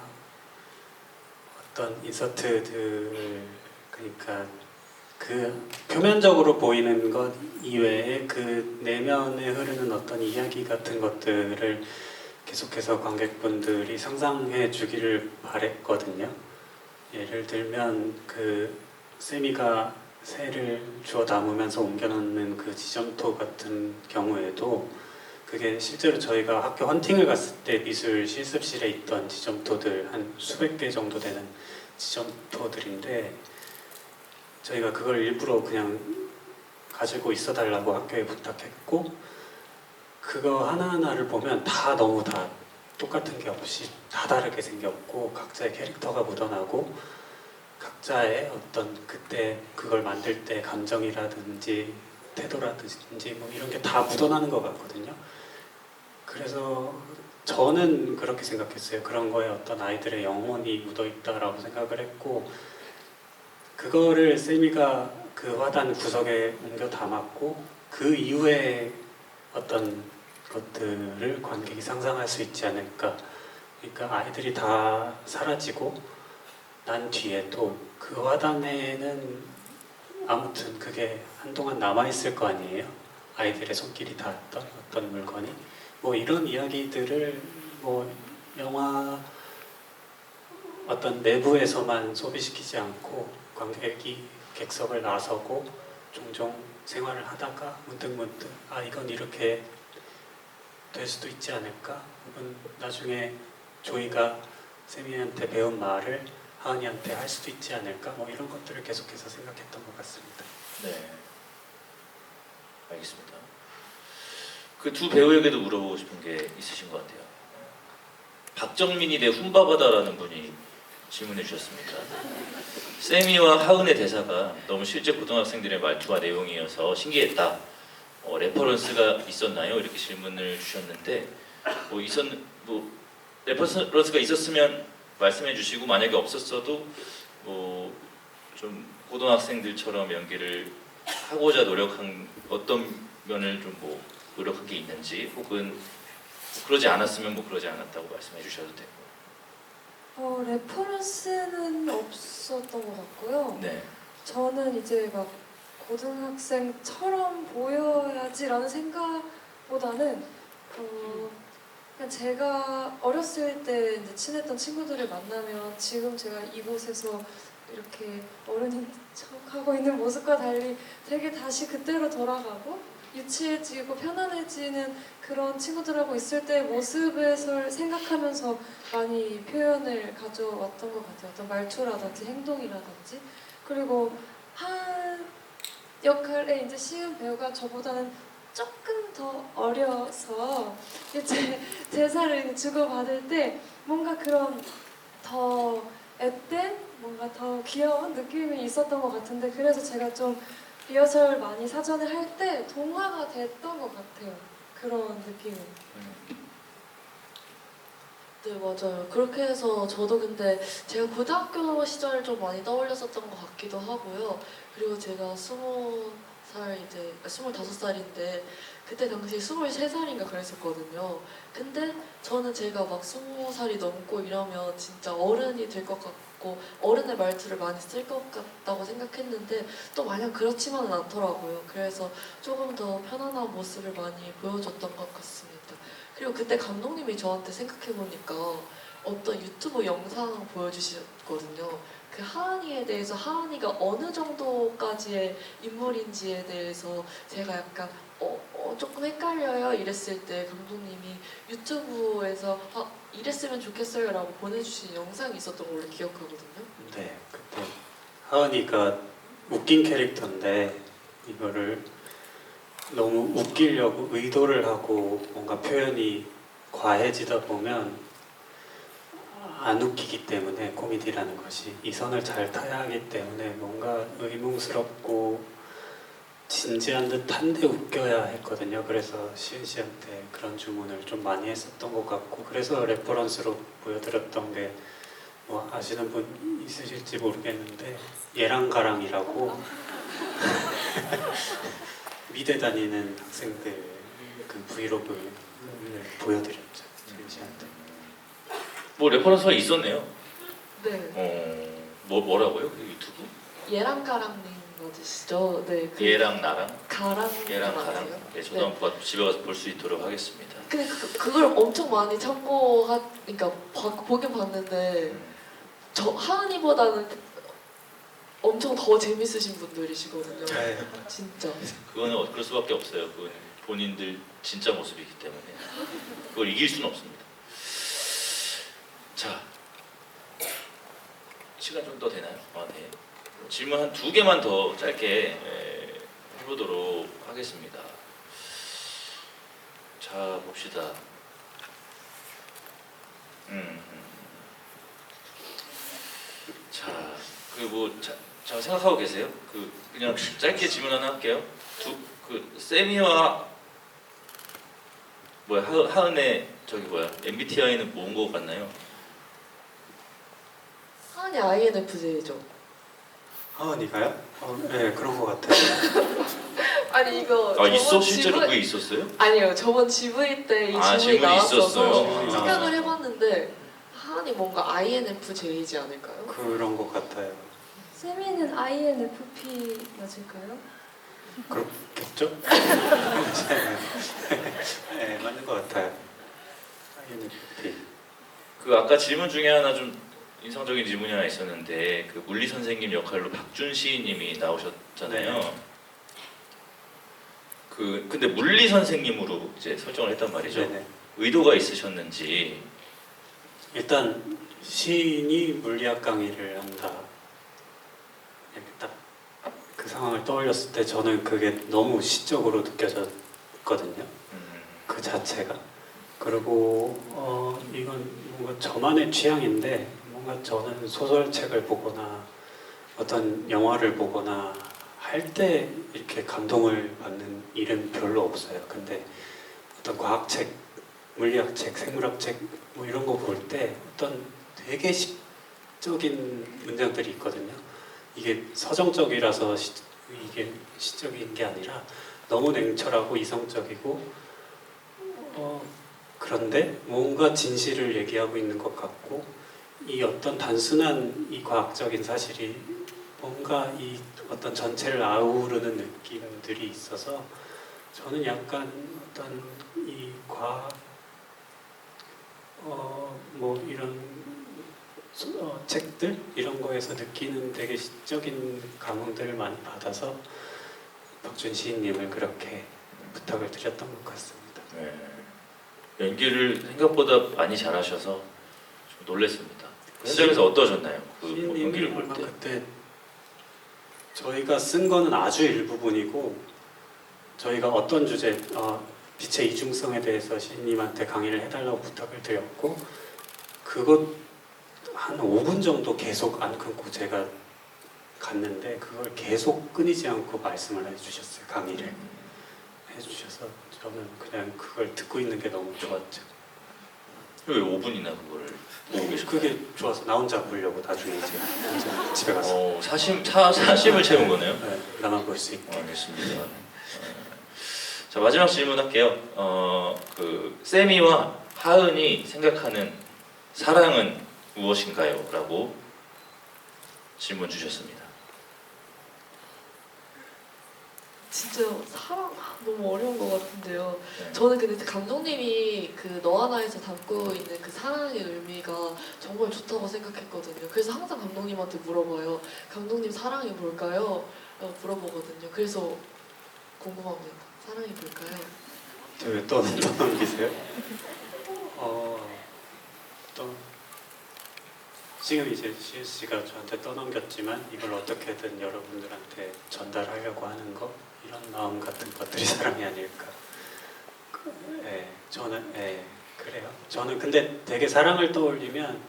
어떤 인서트들, 그러니까 그 표면적으로 보이는 것 이외에 그 내면에 흐르는 어떤 이야기 같은 것들을 계속해서 관객분들이 상상해 주기를 바랬거든요. 예를 들면 그 세미가 새를 주워 담으면서 옮겨놓는 그 지점토 같은 경우에도 그게 실제로 저희가 학교 헌팅을 갔을 때 미술 실습실에 있던 지점토들 한 수백 개 정도 되는 지점토들인데 저희가 그걸 일부러 그냥 가지고 있어 달라고 학교에 부탁했고 그거 하나하나를 보면 다 너무 다 똑같은 게 없이 다 다르게 생겼고 각자의 캐릭터가 묻어나고 각자의 어떤 그때 그걸 만들 때 감정이라든지 태도라든지 뭐 이런 게 다 묻어나는 것 같거든요. 그래서 저는 그렇게 생각했어요. 그런 거에 어떤 아이들의 영혼이 묻어있다라고 생각을 했고 그거를 세미가 그 화단 구석에 옮겨 담았고 그 이후에 어떤 것들을 관객이 상상할 수 있지 않을까. 그러니까 아이들이 다 사라지고 난 뒤에도 그 화단에는 아무튼 그게 한동안 남아있을 거 아니에요. 아이들의 손길이 닿았던 어떤 물건이 뭐 이런 이야기들을 뭐 영화 어떤 내부에서만 소비시키지 않고 관객이 객석을 나서고 종종 생활을 하다가 문득문득 아 이건 이렇게 될 수도 있지 않을까 혹은 나중에 조이가 세미한테 배운 말을 하은이한테 할 수도 있지 않을까 뭐 이런 것들을 계속해서 생각했던 것 같습니다. 네, 알겠습니다. 그 두 배우에게도 물어보고 싶은 게 있으신 것 같아요. 박정민이 내 훔바바다라는 분이 질문해 주셨습니다. 세미와 하은의 대사가 너무 실제 고등학생들의 말투와 내용이어서 신기했다. 레퍼런스가 있었나요? 이렇게 질문을 주셨는데 뭐 레퍼런스가 있었으면 말씀해 주시고 만약에 없었어도 뭐 좀 고등학생들처럼 연기를 하고자 노력한 어떤 면을 좀 뭐 노력한 게 있는지 혹은 그러지 않았으면 뭐 그러지 않았다고 말씀해 주셔도 되고. 레퍼런스는 없었던 것 같고요. 네. 저는 이제 막 고등학생처럼 보여야지라는 생각보다는 그냥 제가 어렸을 때 이제 친했던 친구들을 만나면 지금 제가 이곳에서 이렇게 어른인 척하고 있는 모습과 달리 되게 다시 그때로 돌아가고 유치해지고 편안해지는 그런 친구들하고 있을 때의 모습을 생각하면서 많이 표현을 가져왔던 것 같아요. 어떤 말투라든지 행동이라든지. 그리고 한 역할에 이제 시은 배우가 저보다는 조금 더 어려서 이제 대사를 주고받을 때 뭔가 그런 더 앳된 뭔가 더 귀여운 느낌이 있었던 것 같은데 그래서 제가 좀 리허설 많이 사전에 할 때 동화가 됐던 것 같아요. 그런 느낌이. 네, 맞아요. 그렇게 해서 저도 근데 제가 고등학교 시절을 좀 많이 떠올렸었던 것 같기도 하고요. 그리고 제가 25살인데 그때 당시 23살인가 그랬었거든요. 근데 저는 제가 막 20살이 넘고 이러면 진짜 어른이 될 것 같고 어른의 말투를 많이 쓸 것 같다고 생각했는데 또 마냥 그렇지만은 않더라고요. 그래서 조금 더 편안한 모습을 많이 보여줬던 것 같습니다. 그리고 그때 감독님이 저한테 생각해보니까 어떤 유튜브 영상 보여주셨거든요. 그 하은이에 대해서 하은이가 어느 정도까지의 인물인지에 대해서 제가 약간 조금 헷갈려요 이랬을 때 감독님이 유튜브에서 이랬으면 좋겠어요 라고 보내주신 영상이 있었던 걸로 기억하거든요. 네, 그때 하은이가 웃긴 캐릭터인데 이거를 너무 웃기려고 의도를 하고 뭔가 표현이 과해지다 보면 안 웃기기 때문에 코미디라는 것이 이 선을 잘 타야 하기 때문에 뭔가 의문스럽고 진지한 듯한데 웃겨야 했거든요. 그래서 시은 씨한테 그런 주문을 좀 많이 했었던 것 같고 그래서 레퍼런스로 보여드렸던 게 뭐 아시는 분 있으실지 모르겠는데 얘랑가랑이라고 미대 다니는 학생들 그 브이로그를 보여드렸죠 지은 씨한테. 뭐 레퍼런스가 있었네요. 네. 뭐라고요? 그 유튜브? 얘랑 가랑님 맞으시죠? 네. 그 얘랑 나랑? 가랑 얘랑 맞아요? 가랑? 네, 저도 네. 한번 집에 가서 볼 수 있도록 하겠습니다. 근데 그걸 엄청 많이 그러니까 보긴 봤는데 저 하은이보다는 엄청 더 재밌으신 분들이시거든요. 네. 진짜. 그거는 그럴 수밖에 없어요. 그건 본인들 진짜 모습이기 때문에 그걸 이길 수는 없습니다. 자, 시간 좀 더 되나요? 네. 질문 한 2개만 더 짧게 해보도록 하겠습니다. 자, 봅시다. 자, 자, 생각하고 계세요? 그냥 짧게 질문 하나 할게요. 세미와 하은의 MBTI는 뭔 거 같나요? 하은이 INFJ죠. 하은이가요? 네 그런 것 같아요. 아니 이거 아, 있어? 저번 실제로 GV 그게 있었어요? 아니요 저번 GV 때 이 아, 질문이 질문이 나왔어서 있었어요? 생각을 해봤는데 하은이 뭔가 INFJ이지 않을까요? 그런 것 같아요. 세미는 INFP 맞을까요? 그렇겠죠? 네 맞는 것 같아요. INFP. 아까 질문 중에 하나 좀 인상적인 질문이 하나 있었는데 그 물리 선생님 역할로 박준 시인님이 나오셨잖아요. 근데 물리 선생님으로 이제 설정을 했단 말이죠. 네네. 의도가 있으셨는지. 일단 시인이 물리학 강의를 한다. 이렇게 딱 그 상황을 떠올렸을 때 저는 그게 너무 시적으로 느껴졌거든요. 그 자체가. 그리고 이건 뭔가 저만의 취향인데 뭔가 저는 소설책을 보거나 어떤 영화를 보거나 할 때 이렇게 감동을 받는 일은 별로 없어요. 근데 어떤 과학책, 물리학책, 생물학책 뭐 이런 거 볼 때 어떤 되게 시적인 문장들이 있거든요. 이게 서정적이라서 이게 시적인 게 아니라 너무 냉철하고 이성적이고 그런데 뭔가 진실을 얘기하고 있는 것 같고 이 어떤 단순한 이 과학적인 사실이 뭔가 이 어떤 전체를 아우르는 느낌들이 있어서 저는 약간 어떤 이 과학 뭐 이런 책들 이런 거에서 느끼는 되게 시적인 감흥들을 많이 받아서 박준 시인님을 그렇게 부탁을 드렸던 것 같습니다. 네. 연기를 생각보다 많이 잘하셔서 좀 놀랐습니다. 현장에서 어떠셨나요? 연기를 볼 때. 그때 저희가 쓴 거는 아주 일부분이고 저희가 어떤 주제 빛의 이중성에 대해서 시인님한테 강의를 해달라고 부탁을 드렸고 그것 한 5분 정도 계속 안 끊고 제가 갔는데 그걸 계속 끊이지 않고 말씀을 해주셨어요. 강의를 해주셔서 저는 그냥 그걸 듣고 있는 게 너무 좋았죠. 왜 5분이나 그걸 보고 계셨어요? 그게 좋아서 나 혼자 보려고 나중에 이제 혼자 집에 가서 사심을 채운 거네요. 네, 나만 볼 수 있게. 알겠습니다. 자, 마지막 질문할게요. 세미와 하은이 생각하는 사랑은 무엇인가요? 라고 질문 주셨습니다. 진짜 사랑 너무 어려운 것 같은데요. 네. 저는 근데 감독님이 너 하나에서 담고 있는 그 사랑의 의미가 정말 좋다고 생각했거든요. 그래서 항상 감독님한테 물어봐요. 감독님 사랑이 뭘까요? 라고 물어보거든요. 그래서 궁금합니다. 사랑이 뭘까요? 왜 떠넘기세요? 지금 이제 시우 씨가 저한테 떠넘겼지만 이걸 어떻게든 여러분들한테 전달하려고 하는 거 이런 마음 같은 것들이 사랑이 아닐까. 저는 그래요. 저는 근데 되게 사랑을 떠올리면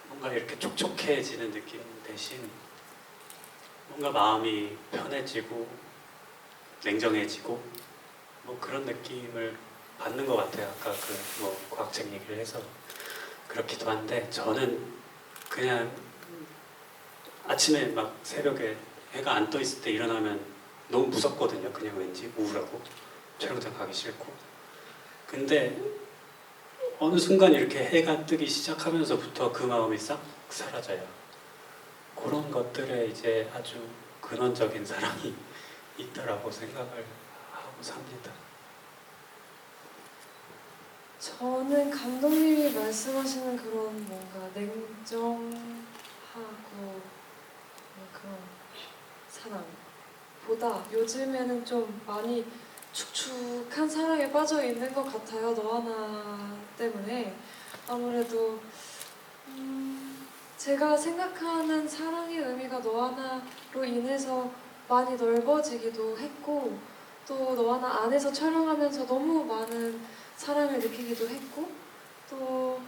뭔가 이렇게 촉촉해지는 느낌 대신 뭔가 마음이 편해지고 냉정해지고 뭐 그런 느낌을 받는 것 같아요. 아까 뭐 과학책 얘기를 해서 그렇기도 한데 저는 그냥 아침에 막 새벽에 해가 안 떠 있을 때 일어나면 너무 무섭거든요. 그냥 왠지 우울하고 촬영장 가기 싫고. 근데 어느 순간 이렇게 해가 뜨기 시작하면서부터 그 마음이 싹 사라져요. 그런 것들에 이제 아주 근원적인 사랑이 있다라고 생각을 하고 삽니다. 저는 감독님이 말씀하시는 그런 뭔가 냉정하고 그런 사랑보다 요즘에는 좀 많이 축축한 사랑에 빠져 있는 것 같아요. 너와 나 때문에 아무래도 제가 생각하는 사랑의 의미가 너와 나로 인해서 많이 넓어지기도 했고 또 너와 나 안에서 촬영하면서 너무 많은 사랑을 느끼기도 했고 또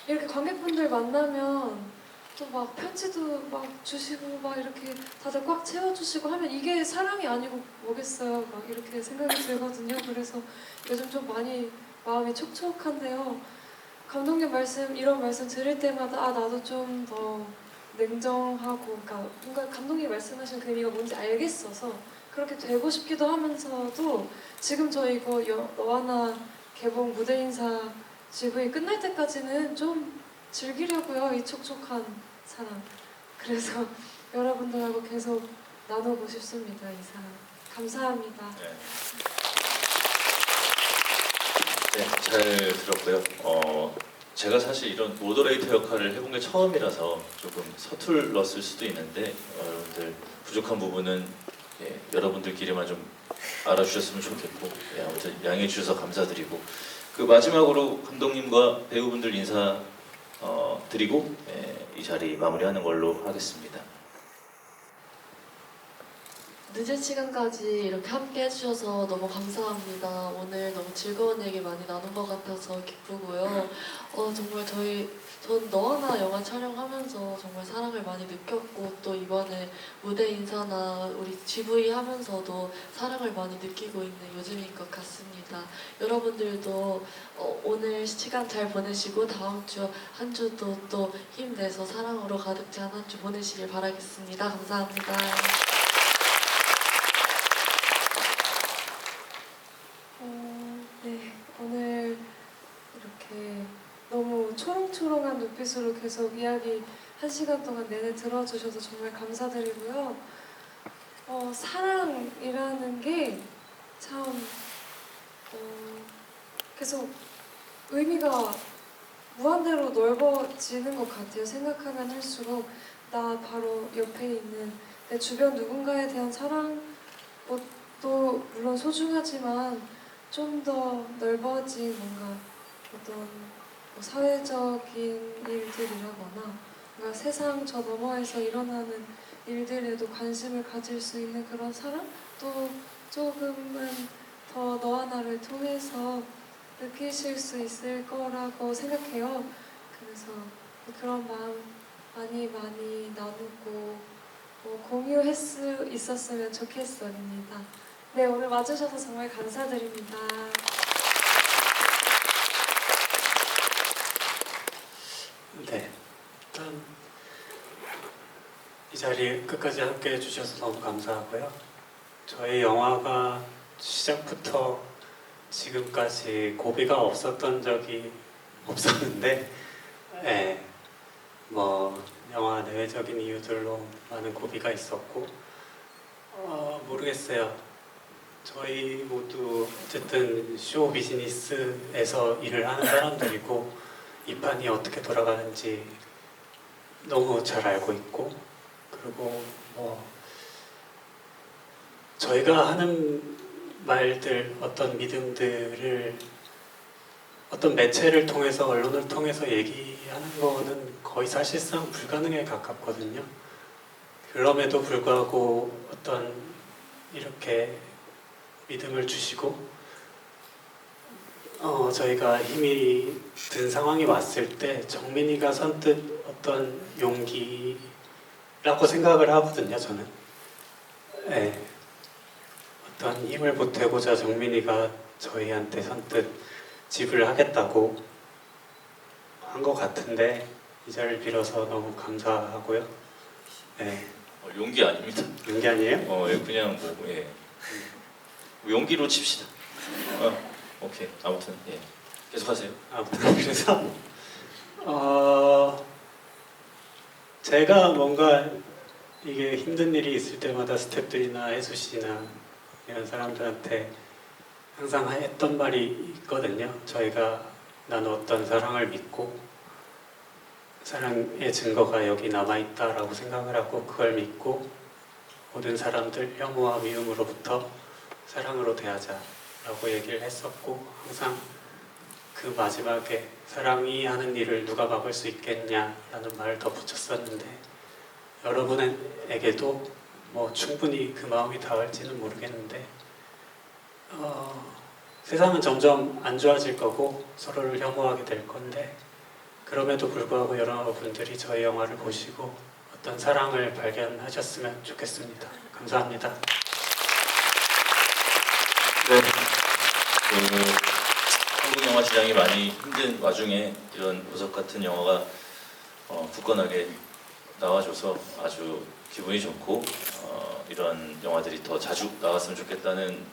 이렇게 관객분들 만나면 또 막 편지도 막 주시고 막 이렇게 다들 꽉 채워주시고 하면 이게 사랑이 아니고 뭐겠어요. 막 이렇게 생각이 들거든요. 그래서 요즘 좀 많이 마음이 촉촉한데요. 감독님 말씀 이런 말씀 들을 때마다 아 나도 좀 더 냉정하고 그러니까 뭔가 감독님 말씀하신 그 의미가 뭔지 알겠어서 그렇게 되고 싶기도 하면서도 지금 저 이거 너와 나 개봉 무대 인사 GV 끝날 때까지는 좀 즐기려고요. 이 촉촉한 사랑. 그래서 여러분들하고 계속 나누고 싶습니다. 이 사랑. 감사합니다. 네. 네, 잘 들었고요. 제가 사실 이런 모더레이터 역할을 해본 게 처음이라서 조금 서툴렀을 수도 있는데 여러분들 부족한 부분은 여러분들끼리만 좀 알아주셨으면 좋겠고 아무튼 양해해 주셔서 감사드리고 그 마지막으로 감독님과 배우분들 인사 드리고 이 자리 마무리하는 걸로 하겠습니다. 늦은 시간까지 이렇게 함께 해주셔서 너무 감사합니다. 오늘 너무 즐거운 얘기 많이 나눈 것 같아서 기쁘고요. 정말 전 너와 나 영화 촬영하면서 정말 사랑을 많이 느꼈고 또 이번에 무대 인사나 우리 GV 하면서도 사랑을 많이 느끼고 있는 요즘인 것 같습니다. 여러분들도 오늘 시간 잘 보내시고 다음 주 한 주도 또 힘내서 사랑으로 가득 찬 한 주 보내시길 바라겠습니다. 감사합니다. 네, 오늘 이렇게 너무 초롱초롱한 눈빛으로 계속 이야기 1시간 동안 내내 들어주셔서 정말 감사드리고요. 사랑이라는 게 참 계속 의미가 무한대로 넓어지는 것 같아요. 생각하면 할수록 나 바로 옆에 있는 내 주변 누군가에 대한 사랑 또 물론 소중하지만 좀 더 넓어진 뭔가 어떤 사회적인 일들이라거나 뭔가 세상 저 너머에서 일어나는 일들에도 관심을 가질 수 있는 그런 사람? 또 조금은 더 너와 나를 통해서 느끼실 수 있을 거라고 생각해요. 그래서 그런 마음 많이 나누고 공유할 수 있었으면 좋겠습니다. 네, 오늘 와주셔서 정말 감사드립니다. 네, 일단 이 자리 끝까지 함께 해주셔서 너무 감사하고요. 저희 영화가 시작부터 지금까지 고비가 없었던 적이 없었는데 뭐 영화 내외적인 이유들로 많은 고비가 있었고 모르겠어요. 저희 모두 어쨌든 쇼 비즈니스에서 일을 하는 사람들이고 이 판이 어떻게 돌아가는지 너무 잘 알고 있고 그리고 뭐 저희가 하는 말들 어떤 믿음들을 어떤 매체를 통해서 언론을 통해서 얘기하는 거는 거의 사실상 불가능에 가깝거든요. 그럼에도 불구하고 어떤 이렇게 믿음을 주시고 저희가 힘이 든 상황이 왔을 때 정민이가 선뜻 어떤 용기라고 생각을 하거든요. 저는 어떤 힘을 보태고자 정민이가 저희한테 선뜻 집을 하겠다고 한 것 같은데 이 자리를 빌어서 너무 감사하고요. 용기 아닙니다. 용기 아니에요? 그냥 용기로 칩시다. 오케이. 아무튼 예. 계속하세요. 아무튼 그래서 제가 뭔가 이게 힘든 일이 있을 때마다 스태프들이나 혜수 씨나 이런 사람들한테 항상 했던 말이 있거든요. 저희가 나누었던 사랑을 믿고 사랑의 증거가 여기 남아있다라고 생각을 하고 그걸 믿고 모든 사람들 혐오와 미움으로부터 사랑으로 대하자라고 얘기를 했었고 항상 그 마지막에 사랑이 하는 일을 누가 막을 수 있겠냐라는 말을 덧붙였었는데 여러분에게도 뭐 충분히 그 마음이 닿을지는 모르겠는데 세상은 점점 안 좋아질 거고 서로를 혐오하게 될 건데 그럼에도 불구하고 여러분들이 저희 영화를 보시고 어떤 사랑을 발견하셨으면 좋겠습니다. 감사합니다. 네. 한국 영화 시장이 많이 힘든 와중에 이런 보석 같은 영화가 굳건하게 나와줘서 아주 기분이 좋고 이런 영화들이 더 자주 나왔으면 좋겠다는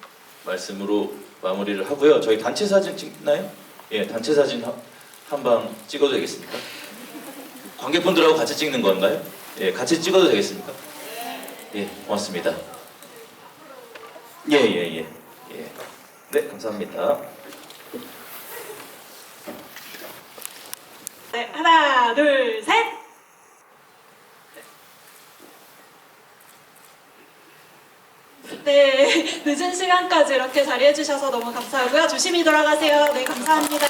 말씀으로 마무리를 하고요. 저희 단체 사진 찍나요? 예, 단체 사진 한 방 찍어도 되겠습니까? 관객분들하고 같이 찍는 건가요? 예, 같이 찍어도 되겠습니까? 예, 고맙습니다. 예. 네, 감사합니다. 네, 하나, 둘, 셋! 네, 늦은 시간까지 이렇게 자리해주셔서 너무 감사하고요. 조심히 돌아가세요. 네, 감사합니다.